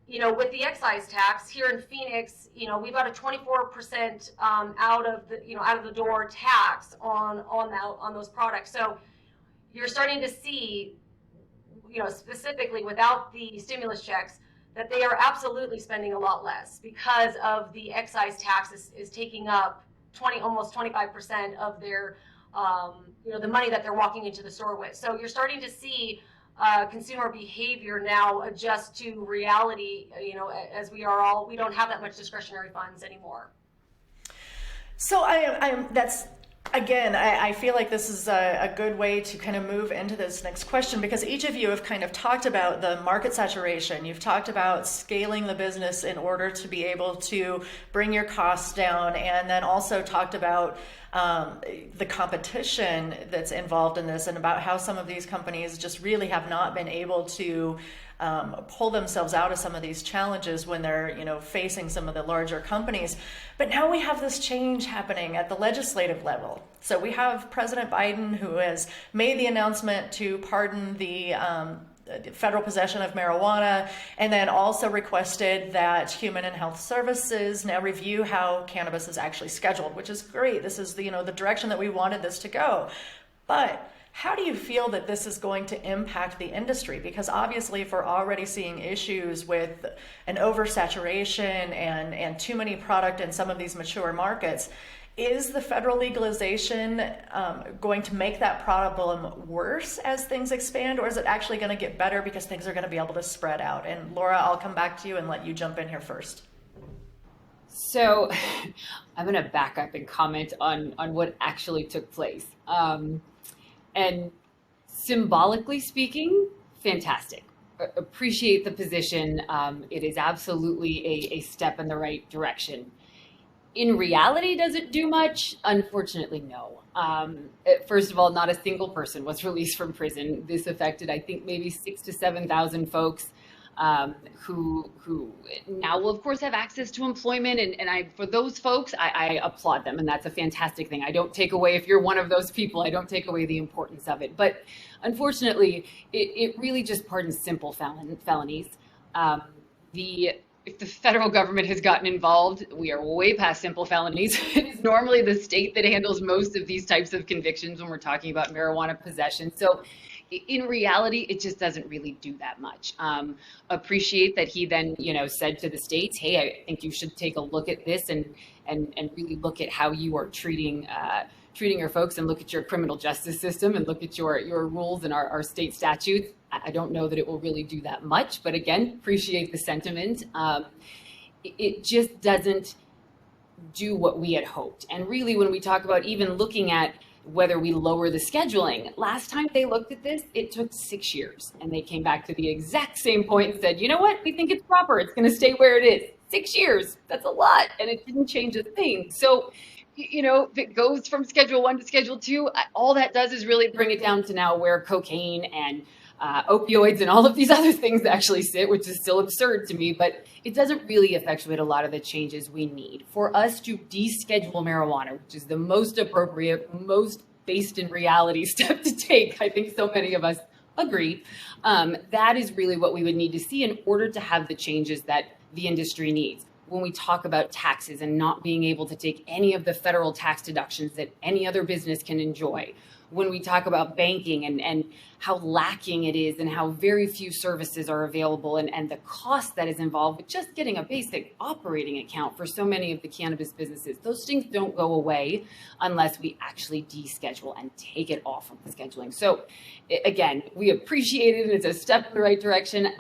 with the excise tax here in Phoenix, we've got a 24% out of the door tax on those products. So you're starting to see, specifically without the stimulus checks, that they are absolutely spending a lot less because of the excise tax is taking up almost 25% of their, the money that they're walking into the store with. So you're starting to see consumer behavior now adjust to reality, as we don't have that much discretionary funds anymore. So I feel like this is a good way to kind of move into this next question, because each of you have kind of talked about the market saturation. You've talked about scaling the business in order to be able to bring your costs down, and then also talked about the competition that's involved in this, and about how some of these companies just really have not been able to pull themselves out of some of these challenges when they're facing some of the larger companies. But now we have this change happening at the legislative level. So we have President Biden, who has made the announcement to pardon the federal possession of marijuana, and then also requested that Human and Health Services now review how cannabis is actually scheduled, which is great. This is the direction that we wanted this to go. But how do you feel that this is going to impact the industry? Because obviously, if we're already seeing issues with an oversaturation and too many product in some of these mature markets, is the federal legalization going to make that problem worse as things expand, or is it actually going to get better because things are going to be able to spread out? And Laura, I'll come back to you and let you jump in here first. So I'm going to back up and comment on what actually took place. And symbolically speaking, fantastic. Appreciate the position. It is absolutely a step in the right direction. In reality, does it do much? Unfortunately, no. First of all, not a single person was released from prison. This affected, I think, maybe 6,000 to 7,000 folks who now will, of course, have access to employment. And for those folks, I applaud them. And that's a fantastic thing. I don't take away, if you're one of those people, I don't take away the importance of it. But unfortunately, it really just pardons simple felonies. If the federal government has gotten involved, we are way past simple felonies. It is normally the state that handles most of these types of convictions when we're talking about marijuana possession. So in reality, it just doesn't really do that much. Appreciate that he then, said to the states, hey, I think you should take a look at this and really look at how you are treating your folks, and look at your criminal justice system, and look at your rules and our state statutes. I don't know that it will really do that much, but again, appreciate the sentiment. It just doesn't do what we had hoped. And really, when we talk about even looking at whether we lower the scheduling, last time they looked at this, it took 6 years, and they came back to the exact same point and said, you know what, we think it's proper. It's going to stay where it is. 6 years, that's a lot, and it didn't change a thing. So, if it goes from Schedule 1 to Schedule 2, all that does is really bring it down to now where cocaine and opioids and all of these other things actually sit, which is still absurd to me, but it doesn't really effectuate a lot of the changes we need. For us to deschedule marijuana, which is the most appropriate, most based in reality step to take, I think so many of us agree, that is really what we would need to see in order to have the changes that the industry needs. When we talk about taxes and not being able to take any of the federal tax deductions that any other business can enjoy, when we talk about banking and how lacking it is and how very few services are available and the cost that is involved with just getting a basic operating account for so many of the cannabis businesses, those things don't go away unless we actually deschedule and take it off of the scheduling. So again, we appreciate it, and it's a step in the right direction.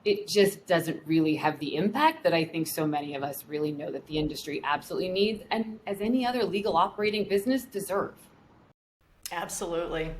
It just doesn't really have the impact that I think so many of us really know that the industry absolutely needs, and as any other legal operating business deserve. Absolutely.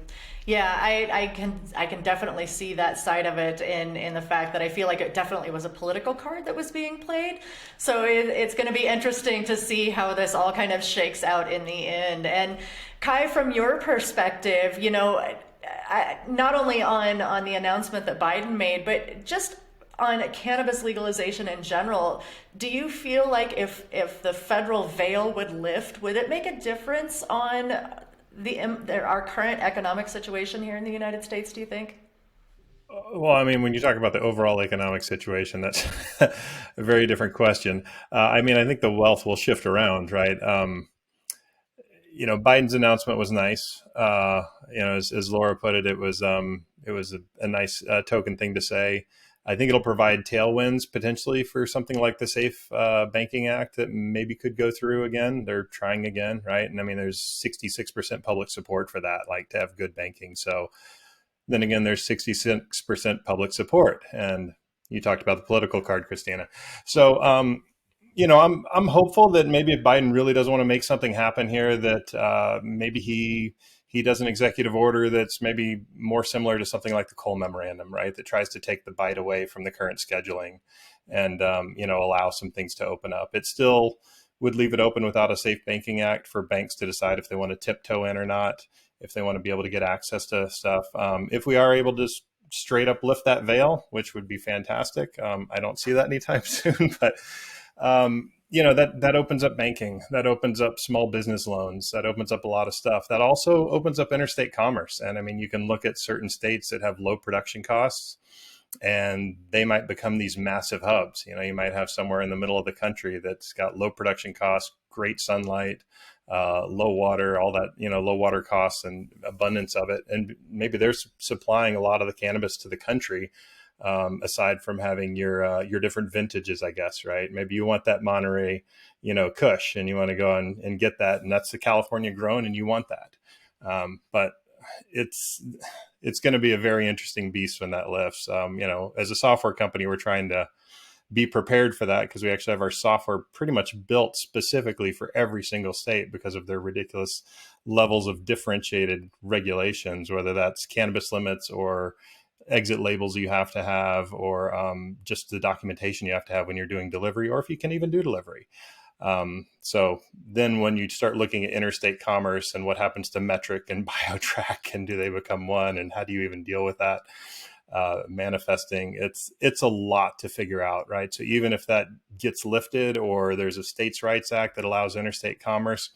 Yeah, I can definitely see that side of it in the fact that I feel like it definitely was a political card that was being played. So it's going to be interesting to see how this all kind of shakes out in the end. And Kai, from your perspective, not only on the announcement that Biden made, but just on cannabis legalization in general, do you feel like if the federal veil would lift, would it make a difference on our current economic situation here in the United States, do you think? Well, I mean, when you talk about the overall economic situation, that's a very different question. I think the wealth will shift around, right? Biden's announcement was nice. As Laura put it, it was a nice token thing to say. I think it'll provide tailwinds potentially for something like the Safe Banking Act that maybe could go through again. They're trying again, right? And I mean, there's 66% public support for that, like to have good banking. So then again, there's 66% public support. And you talked about the political card, Christina. So, I'm hopeful that maybe if Biden really does want to make something happen here, that maybe he does an executive order that's maybe more similar to something like the Cole Memorandum, right? That tries to take the bite away from the current scheduling and, allow some things to open up. It still would leave it open without a Safe Banking Act for banks to decide if they want to tiptoe in or not, if they want to be able to get access to stuff. If we are able to straight up lift that veil, which would be fantastic. I don't see that anytime soon, but that opens up banking, that opens up small business loans, that opens up a lot of stuff. That also opens up interstate commerce. And I mean, you can look at certain states that have low production costs, and they might become these massive hubs. You might have somewhere in the middle of the country that's got low production costs, great sunlight, low water, all that, low water costs and abundance of it. And maybe they're supplying a lot of the cannabis to the country. Aside from having your different vintages, I guess, right? Maybe you want that Monterey, Kush, and you want to go and get that, and that's the California grown, and you want that. But it's going to be a very interesting beast when that lifts. As a software company, we're trying to be prepared for that because we actually have our software pretty much built specifically for every single state because of their ridiculous levels of differentiated regulations, whether that's cannabis limits or exit labels you have to have, or just the documentation you have to have when you're doing delivery, or if you can even do delivery. So then when you start looking at interstate commerce and what happens to metric and BioTrack, and do they become one, and how do you even deal with that manifesting? It's a lot to figure out, right? So even if that gets lifted, or there's a States' Rights Act that allows interstate commerce,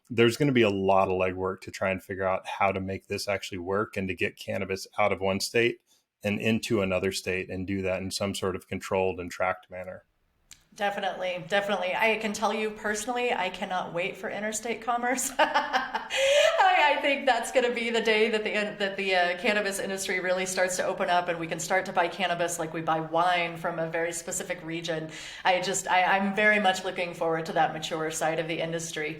there's going to be a lot of legwork to try and figure out how to make this actually work and to get cannabis out of one state and into another state, and do that in some sort of controlled and tracked manner. Definitely, definitely. I can tell you personally, I cannot wait for interstate commerce. I think that's going to be the day that the cannabis industry really starts to open up, and we can start to buy cannabis like we buy wine from a very specific region. I'm very much looking forward to that mature side of the industry.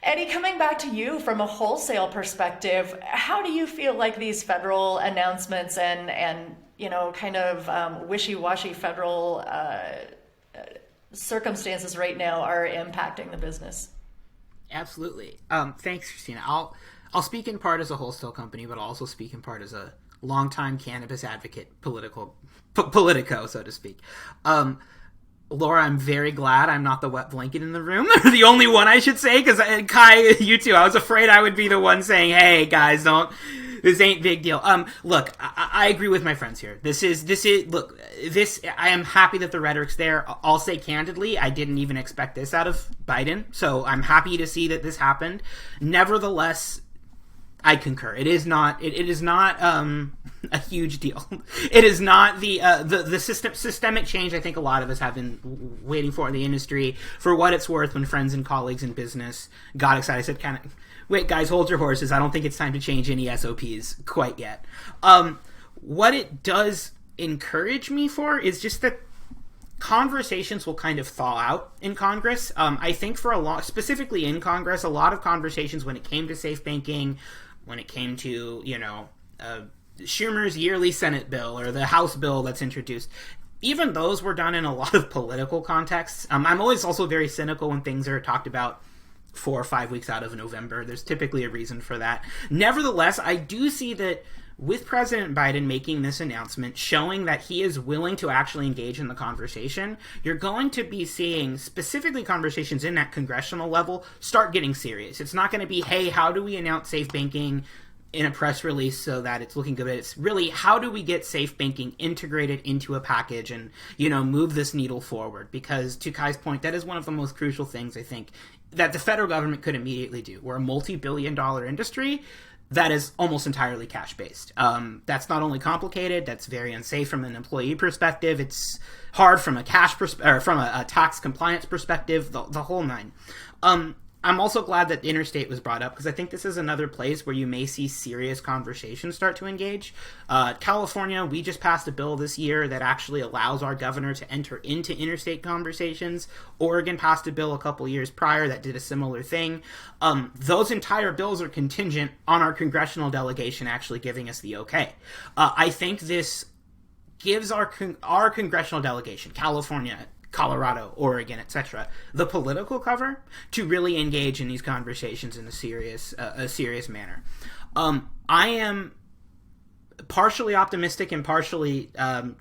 Eddie, coming back to you from a wholesale perspective, how do you feel like these federal announcements and kind of wishy-washy federal circumstances right now are impacting the business? Absolutely. Thanks, Christina. I'll speak in part as a wholesale company, but I'll also speak in part as a longtime cannabis advocate, politico, so to speak. Laura, I'm very glad I'm not the wet blanket in the room. The only one, I should say, because Kai, you too, I was afraid I would be the one saying, hey, guys, this ain't big deal. Look, I agree with my friends here. I am happy that the rhetoric's there. I'll say candidly, I didn't even expect this out of Biden, so I'm happy to see that this happened. Nevertheless, I concur. It is not a huge deal. It is not the systemic change I think a lot of us have been waiting for in the industry. For what it's worth, when friends and colleagues in business got excited, I said, wait, guys, hold your horses. I don't think it's time to change any SOPs quite yet. What it does encourage me for is just that conversations will kind of thaw out in Congress. I think specifically in Congress, a lot of conversations when it came to safe banking, when it came to, Schumer's yearly Senate bill or the House bill that's introduced, even those were done in a lot of political contexts. I'm always also very cynical when things are talked about 4 or 5 weeks out of November. There's typically a reason for that. Nevertheless, I do see that with President Biden making this announcement, showing that he is willing to actually engage in the conversation, you're going to be seeing specifically conversations in that congressional level start getting serious. It's not going to be, hey, how do we announce safe banking in a press release so that it's looking good? It's really, how do we get safe banking integrated into a package and, move this needle forward? Because to Kai's point, that is one of the most crucial things, I think, that the federal government could immediately do. We're a multi-billion-dollar industry that is almost entirely cash-based. That's not only complicated, that's very unsafe from an employee perspective. It's hard from a from a tax compliance perspective, the whole nine. I'm also glad that interstate was brought up, because I think this is another place where you may see serious conversations start to engage. California, we just passed a bill this year that actually allows our governor to enter into interstate conversations. Oregon passed a bill a couple years prior that did a similar thing. Those entire bills are contingent on our congressional delegation actually giving us the okay. I think this gives our congressional delegation, California, Colorado, Oregon, etc., the political cover to really engage in these conversations in a serious manner. I am partially optimistic and partially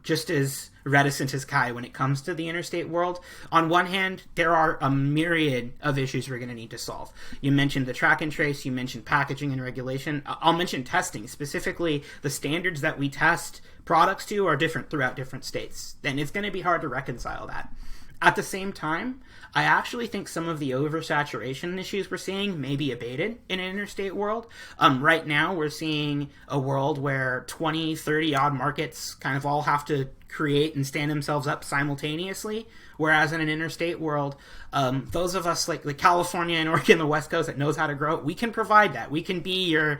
just as reticent as Kai when it comes to the interstate world. On one hand, there are a myriad of issues we're going to need to solve. You mentioned the track and trace, you mentioned packaging and regulation. I'll mention testing. Specifically, the standards that we test products to are different throughout different states, and it's going to be hard to reconcile that. At the same time, I actually think some of the oversaturation issues we're seeing may be abated in an interstate world. Right now, we're seeing a world where 20, 30 odd markets kind of all have to create and stand themselves up simultaneously, whereas in an interstate world, those of us like the California and Oregon, the West Coast that knows how to grow, we can provide that. We can be your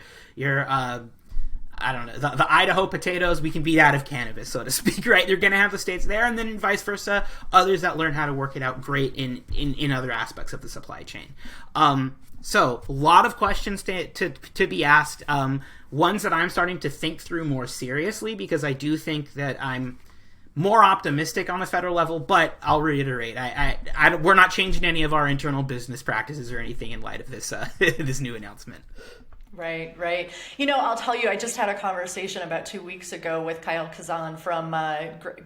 I don't know, the Idaho potatoes, we can beat out of cannabis, so to speak, right? They're going to have the states there, and then vice versa, others that learn how to work it out great in other aspects of the supply chain. So, a lot of questions to be asked, ones that I'm starting to think through more seriously, because I do think that I'm more optimistic on the federal level, but I'll reiterate, we're not changing any of our internal business practices or anything in light of this this new announcement. Right, right. I'll tell you, I just had a conversation about 2 weeks ago with Kyle Kazan from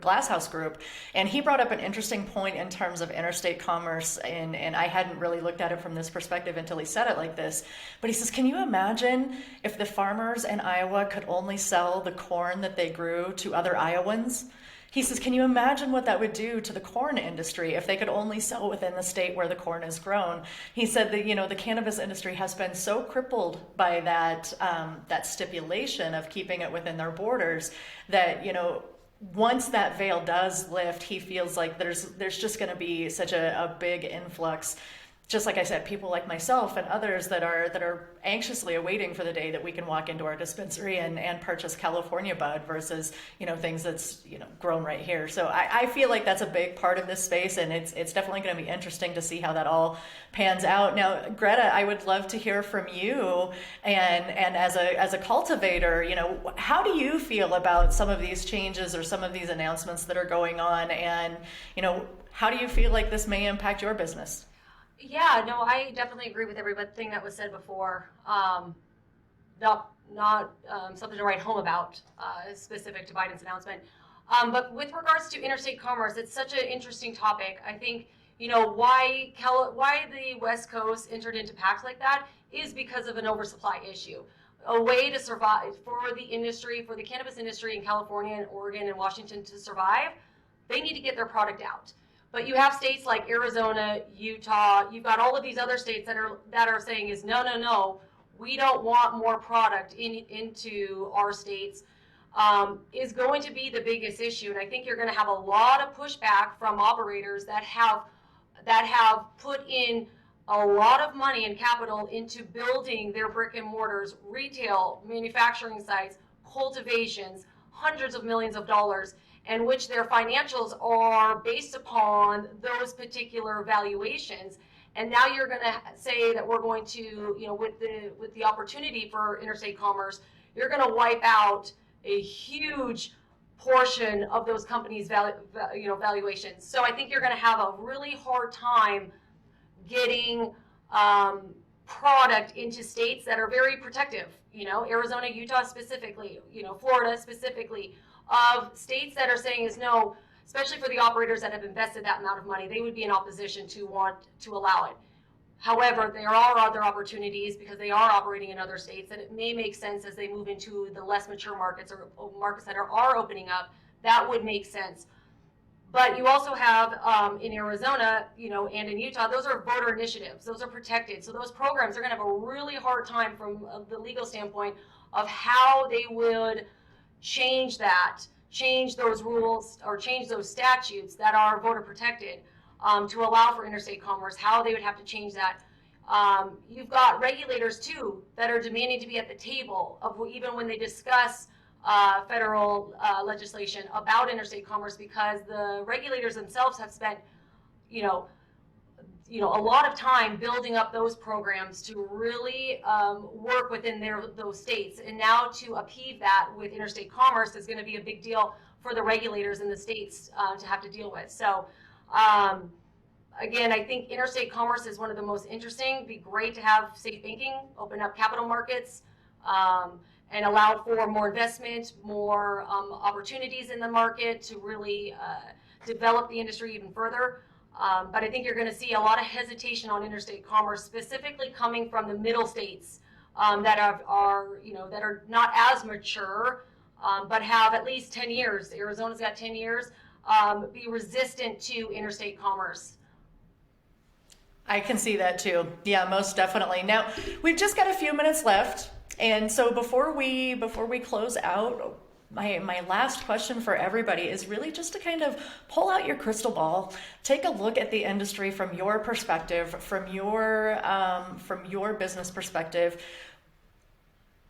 Glasshouse Group, and he brought up an interesting point in terms of interstate commerce, and I hadn't really looked at it from this perspective until he said it like this. But he says, can you imagine if the farmers in Iowa could only sell the corn that they grew to other Iowans? He says, can you imagine what that would do to the corn industry if they could only sell within the state where the corn is grown? He said that, the cannabis industry has been so crippled by that stipulation of keeping it within their borders that, once that veil does lift, he feels like there's just going to be such a big influx. Just like I said, people like myself and others that are anxiously awaiting for the day that we can walk into our dispensary and purchase California bud versus, things that's, grown right here. So I feel like that's a big part of this space, and it's definitely going to be interesting to see how that all pans out. Now, Greta, I would love to hear from you, and as a cultivator, how do you feel about some of these changes or some of these announcements that are going on, and, how do you feel like this may impact your business? Yeah, no, I definitely agree with everything that was said before. Not something to write home about, specific to Biden's announcement. But with regards to interstate commerce, it's such an interesting topic. I think, why the West Coast entered into pacts like that is because of an oversupply issue. A way to survive for the industry, for the cannabis industry in California and Oregon and Washington to survive, they need to get their product out. But you have states like Arizona, Utah, you've got all of these other states that are saying is no, we don't want more product into our states, is going to be the biggest issue. And I think you're going to have a lot of pushback from operators that have put in a lot of money and capital into building their brick and mortars, retail, manufacturing sites, cultivations, hundreds of millions of dollars, and which their financials are based upon those particular valuations. And now you're going to say that we're going to, with the opportunity for interstate commerce, you're going to wipe out a huge portion of those companies' valuations. So I think you're going to have a really hard time getting product into states that are very protective. Arizona, Utah specifically, Florida specifically. Of states that are saying is no, especially for the operators that have invested that amount of money, they would be in opposition to want to allow it. However, there are other opportunities because they are operating in other states, and it may make sense as they move into the less mature markets or markets that are opening up. That would make sense. But you also have in Arizona, and in Utah, those are voter initiatives. Those are protected. So those programs are going to have a really hard time from the legal standpoint of how they would change those rules or change those statutes that are voter protected to allow for interstate commerce, how they would have to change that. You've got regulators too that are demanding to be at the table of even when they discuss federal legislation about interstate commerce, because the regulators themselves have spent, you know, a lot of time building up those programs to really work within those states. And now to upheave that with interstate commerce is going to be a big deal for the regulators in the states to have to deal with. So again, I think interstate commerce is one of the most interesting. It'd be great to have safe banking, open up capital markets, and allow for more investment, more opportunities in the market to really develop the industry even further. But I think you're going to see a lot of hesitation on interstate commerce, specifically coming from the middle states that are not as mature, but have at least 10 years. Arizona's got 10 years. Be resistant to interstate commerce. I can see that too. Yeah, most definitely. Now, we've just got a few minutes left. And so before we close out, my last question for everybody is really just to kind of pull out your crystal ball, take a look at the industry from your perspective, from your business perspective.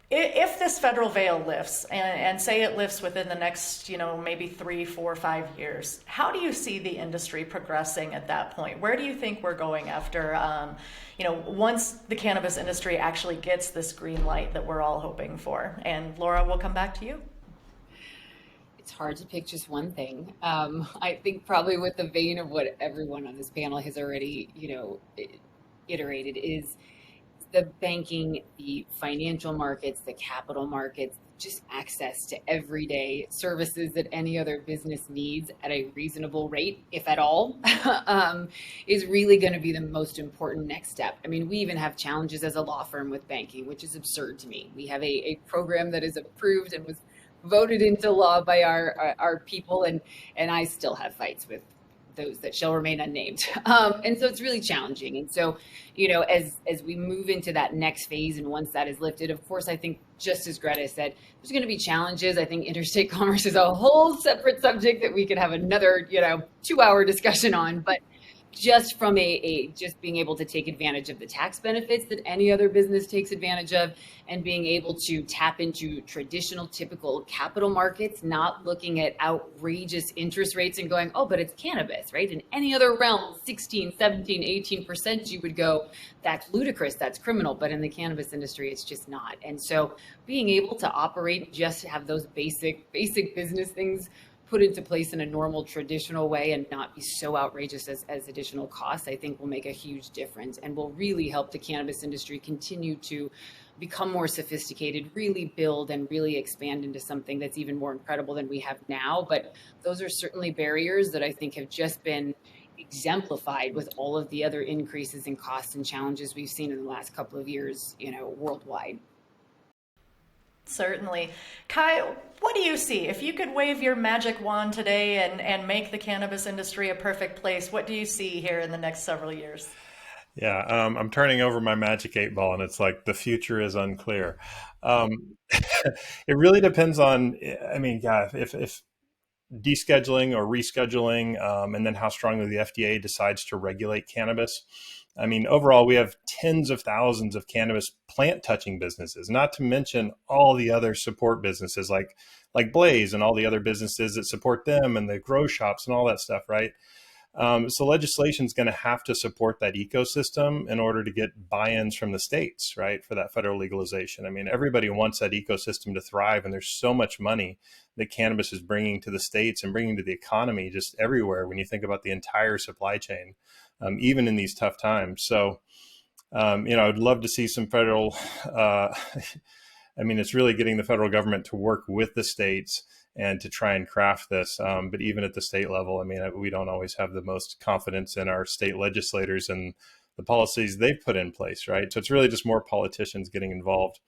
If this federal veil lifts, and say it lifts within the next, maybe 3, 4, 5 years, how do you see the industry progressing at that point? Where do you think we're going after, once the cannabis industry actually gets this green light that we're all hoping for? And Laura, we'll come back to you. It's hard to pick just one thing. I think probably with the vein of what everyone on this panel has already, iterated is the banking, the financial markets, the capital markets, just access to everyday services that any other business needs at a reasonable rate, if at all, is really going to be the most important next step. I mean, we even have challenges as a law firm with banking, which is absurd to me. We have a program that is approved and was voted into law by our people, and I still have fights with those that shall remain unnamed. And so it's really challenging. And so, as we move into that next phase, and once that is lifted, of course, I think just as Greta said, there's going to be challenges. I think interstate commerce is a whole separate subject that we could have another, 2-hour discussion on. But just from just being able to take advantage of the tax benefits that any other business takes advantage of, and being able to tap into traditional, typical capital markets, not looking at outrageous interest rates and going, oh, but it's cannabis, right? In any other realm, 16, 17, 18%, you would go, that's ludicrous, that's criminal. But in the cannabis industry, it's just not. And so being able to operate, just have those basic business things put into place in a normal, traditional way and not be so outrageous as additional costs, I think will make a huge difference and will really help the cannabis industry continue to become more sophisticated, really build and really expand into something that's even more incredible than we have now. But those are certainly barriers that I think have just been exemplified with all of the other increases in costs and challenges we've seen in the last couple of years, worldwide. Certainly. Kai, what do you see? If you could wave your magic wand today and make the cannabis industry a perfect place, what do you see here in the next several years? Yeah, I'm turning over my magic 8 ball, and it's like the future is unclear. It really depends on, God, if descheduling or rescheduling, and then how strongly the FDA decides to regulate cannabis. I mean, overall, we have tens of thousands of cannabis plant touching businesses, not to mention all the other support businesses like Blaze and all the other businesses that support them and the grow shops and all that stuff, right? So legislation is going to have to support that ecosystem in order to get buy-ins from the states, right, for that federal legalization. I mean, everybody wants that ecosystem to thrive, and there's so much money that cannabis is bringing to the states and bringing to the economy just everywhere when you think about the entire supply chain, even in these tough times. So, I'd love to see some federal, it's really getting the federal government to work with the states and to try and craft this. But even at the state level, we don't always have the most confidence in our state legislators and the policies they've put in place, right? So it's really just more politicians getting involved.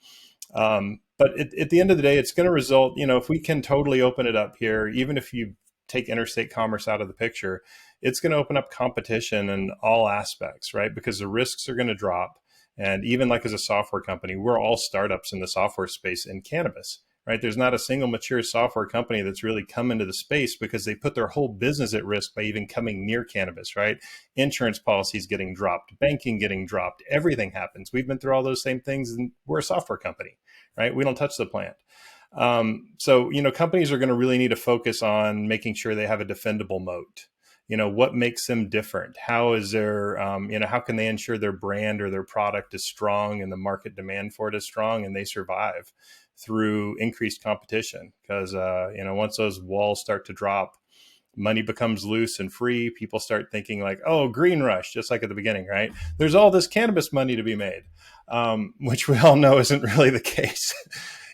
But at the end of the day, it's going to result, if we can totally open it up here, even if you take interstate commerce out of the picture, it's going to open up competition in all aspects, right? Because the risks are going to drop. And even like as a software company, we're all startups in the software space in cannabis, right? There's not a single mature software company that's really come into the space because they put their whole business at risk by even coming near cannabis, right? Insurance policies getting dropped, banking getting dropped, everything happens. We've been through all those same things, and we're a software company, right? We don't touch the plant. So, companies are going to really need to focus on making sure they have a defendable moat. What makes them different? How is their, how can they ensure their brand or their product is strong and the market demand for it is strong and they survive through increased competition? Because, once those walls start to drop, money becomes loose and free. People start thinking like, oh, green rush, just like at the beginning, right? There's all this cannabis money to be made, which we all know isn't really the case.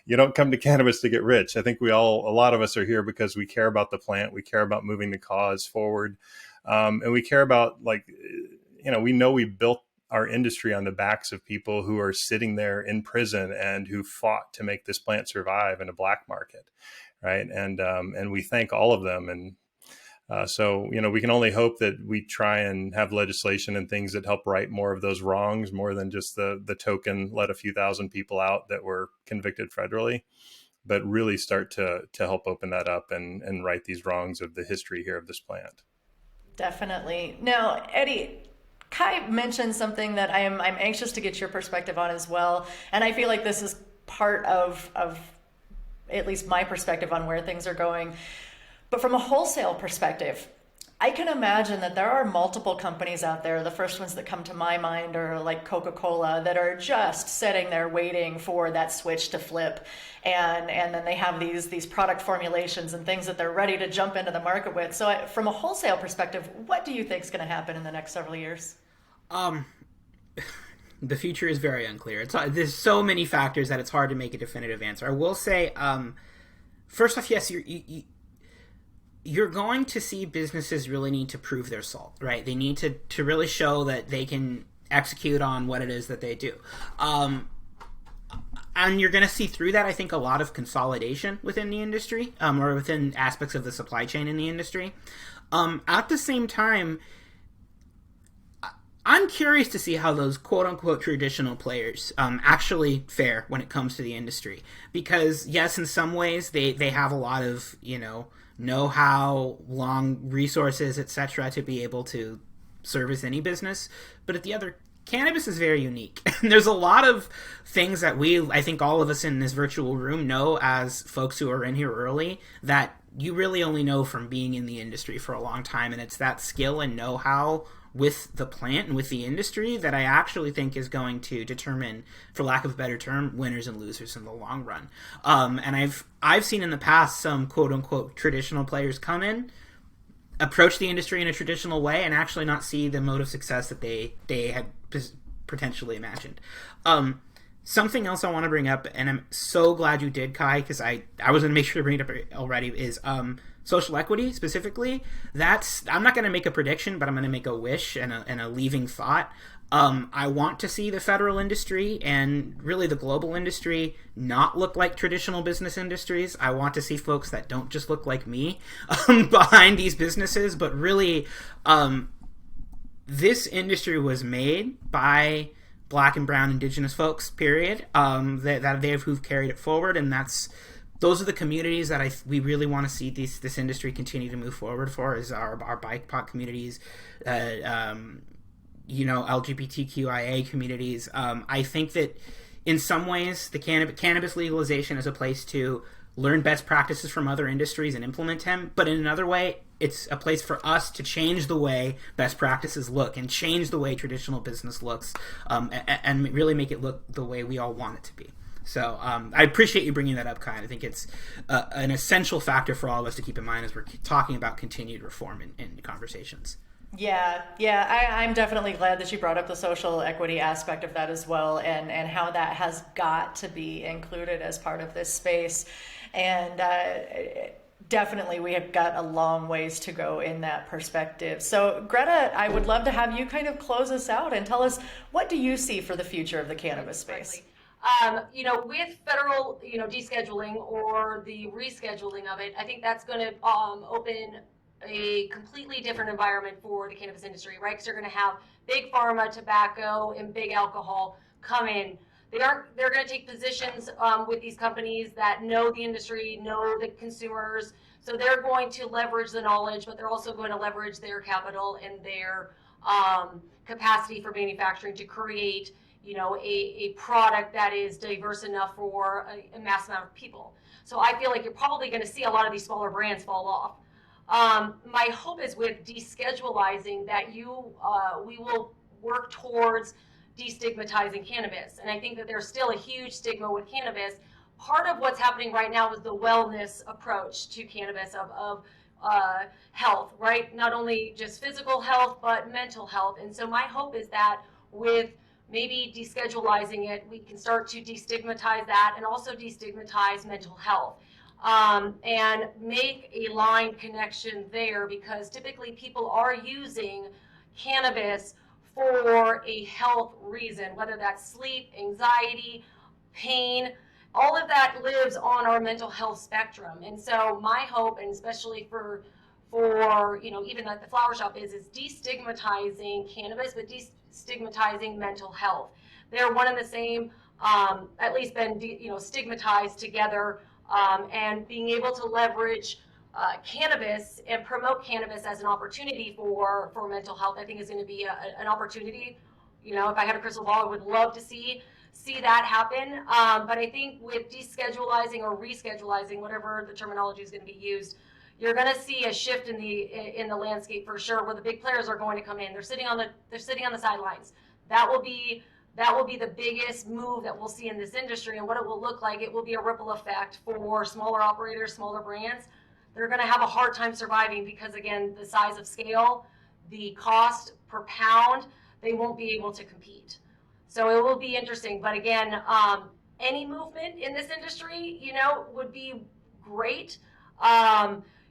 You don't come to cannabis to get rich. I think a lot of us are here because we care about the plant. We care about moving the cause forward. And we care about we know we built our industry on the backs of people who are sitting there in prison and who fought to make this plant survive in a black market. Right. And we thank all of them. And so, we can only hope that we try and have legislation and things that help right more of those wrongs, more than just the token, let a few thousand people out that were convicted federally, but really start to help open that up and right these wrongs of the history here of this plant. Definitely. Now, Eddie, Kai mentioned something that I'm anxious to get your perspective on as well. And I feel like this is part of at least my perspective on where things are going. But from a wholesale perspective, I can imagine that there are multiple companies out there. The first ones that come to my mind are like Coca-Cola, that are just sitting there waiting for that switch to flip. And then they have these product formulations and things that they're ready to jump into the market with. So from a wholesale perspective, what do you think is going to happen in the next several years? The future is very unclear. There's so many factors that it's hard to make a definitive answer. I will say, first off, yes, you're going to see businesses really need to prove their salt, right? They need to really show that they can execute on what it is that they do. And you're going to see through that, I think, a lot of consolidation within the industry, or within aspects of the supply chain in the industry. At the same time, I'm curious to see how those quote-unquote traditional players actually fare when it comes to the industry. Because, yes, in some ways, they have a lot of, know-how, long resources, etc., to be able to service any business. But at the other, cannabis is very unique. And there's a lot of things that I think all of us in this virtual room know as folks who are in here early, that you really only know from being in the industry for a long time. And it's that skill and know-how with the plant and with the industry that I actually think is going to determine, for lack of a better term, winners and losers in the long run. And I've seen in the past some quote unquote traditional players come in, approach the industry in a traditional way, and actually not see the mode of success that they had potentially imagined. Something else I want to bring up, and I'm so glad you did, Kai, because I was going to make sure to bring it up already, is social equity specifically. I'm not going to make a prediction, but I'm going to make a wish and a leaving thought. I want to see the federal industry and really the global industry not look like traditional business industries. I want to see folks that don't just look like me behind these businesses, but really this industry was made by Black and brown indigenous folks, period, who've carried it forward, and those are the communities that we really want to see this industry continue to move forward for, is our BIPOC communities, LGBTQIA communities. I think that in some ways the cannabis legalization is a place to learn best practices from other industries and implement them, but in another way, it's a place for us to change the way best practices look and change the way traditional business looks, and really make it look the way we all want it to be. So I appreciate you bringing that up, Kai. I think it's an essential factor for all of us to keep in mind as we're talking about continued reform in conversations. Yeah, I'm definitely glad that you brought up the social equity aspect of that as well, and how that has got to be included as part of this space. And definitely we have got a long ways to go in that perspective. So Greta, I would love to have you kind of close us out and tell us, what do you see for the future of the cannabis space? With federal, descheduling or the rescheduling of it, I think that's going to open a completely different environment for the cannabis industry, right? Because you're going to have big pharma, tobacco, and big alcohol come in. they're going to take positions with these companies that know the industry, know the consumers. So they're going to leverage the knowledge, but they're also going to leverage their capital and their capacity for manufacturing to create, a product that is diverse enough for a mass amount of people. So I feel like you're probably going to see a lot of these smaller brands fall off. My hope is with deschedulizing that we will work towards destigmatizing cannabis. And I think that there's still a huge stigma with cannabis. Part of what's happening right now is the wellness approach to cannabis of health, right? Not only just physical health, but mental health. And so my hope is that with maybe deschedulizing it, we can start to destigmatize that and also destigmatize mental health. And make a line connection there, because typically people are using cannabis for a health reason, whether that's sleep, anxiety, pain. All of that lives on our mental health spectrum. And so my hope, and especially for even like the flower shop is destigmatizing cannabis, but destigmatizing mental health. They're one and the same, at least been stigmatized together, and being able to leverage cannabis and promote cannabis as an opportunity for mental health, I think is going to be an opportunity. If I had a crystal ball, I would love to see that happen. But I think with deschedulizing or reschedulizing, whatever the terminology is going to be used, you're going to see a shift in the landscape for sure, where the big players are going to come in. They're sitting on the sidelines. That will be the biggest move that we'll see in this industry. And what it will look like, it will be a ripple effect for smaller operators, smaller brands. They're going to have a hard time surviving because, again, the size of scale, the cost per pound, they won't be able to compete. So it will be interesting. But again, any movement in this industry, would be great.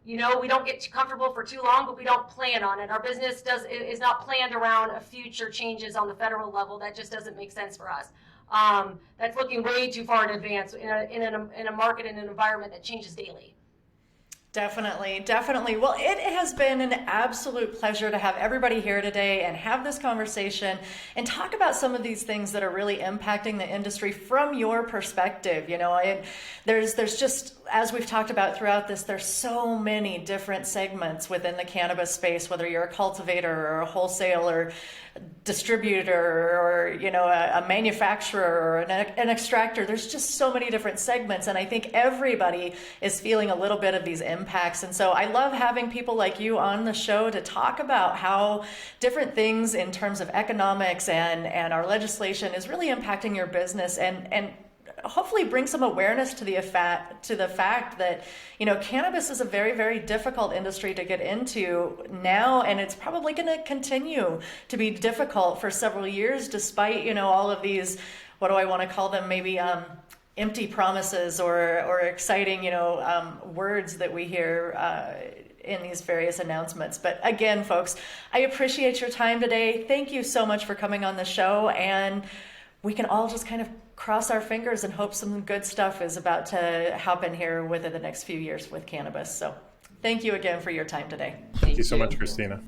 We don't get too comfortable for too long, but we don't plan on it. Our business is not planned around a future changes on the federal level. That just doesn't make sense for us. That's looking way too far in advance in a market and an environment that changes daily. Definitely, definitely. Well, it has been an absolute pleasure to have everybody here today and have this conversation and talk about some of these things that are really impacting the industry from your perspective. There's just, as we've talked about throughout this, there's so many different segments within the cannabis space, whether you're a cultivator or a wholesaler, distributor, or a manufacturer or an extractor. There's just so many different segments, and I think everybody is feeling a little bit of these impacts. And so I love having people like you on the show to talk about how different things in terms of economics and our legislation is really impacting your business, and hopefully bring some awareness to the fact that cannabis is a very, very difficult industry to get into now, and it's probably going to continue to be difficult for several years, despite all of these, what do I want to call them, maybe empty promises or exciting words that we hear in these various announcements. But again, folks, I appreciate your time today. Thank you so much for coming on the show, and we can all just kind of cross our fingers and hope some good stuff is about to happen here within the next few years with cannabis. So thank you again for your time today. Thank you so much, Christina.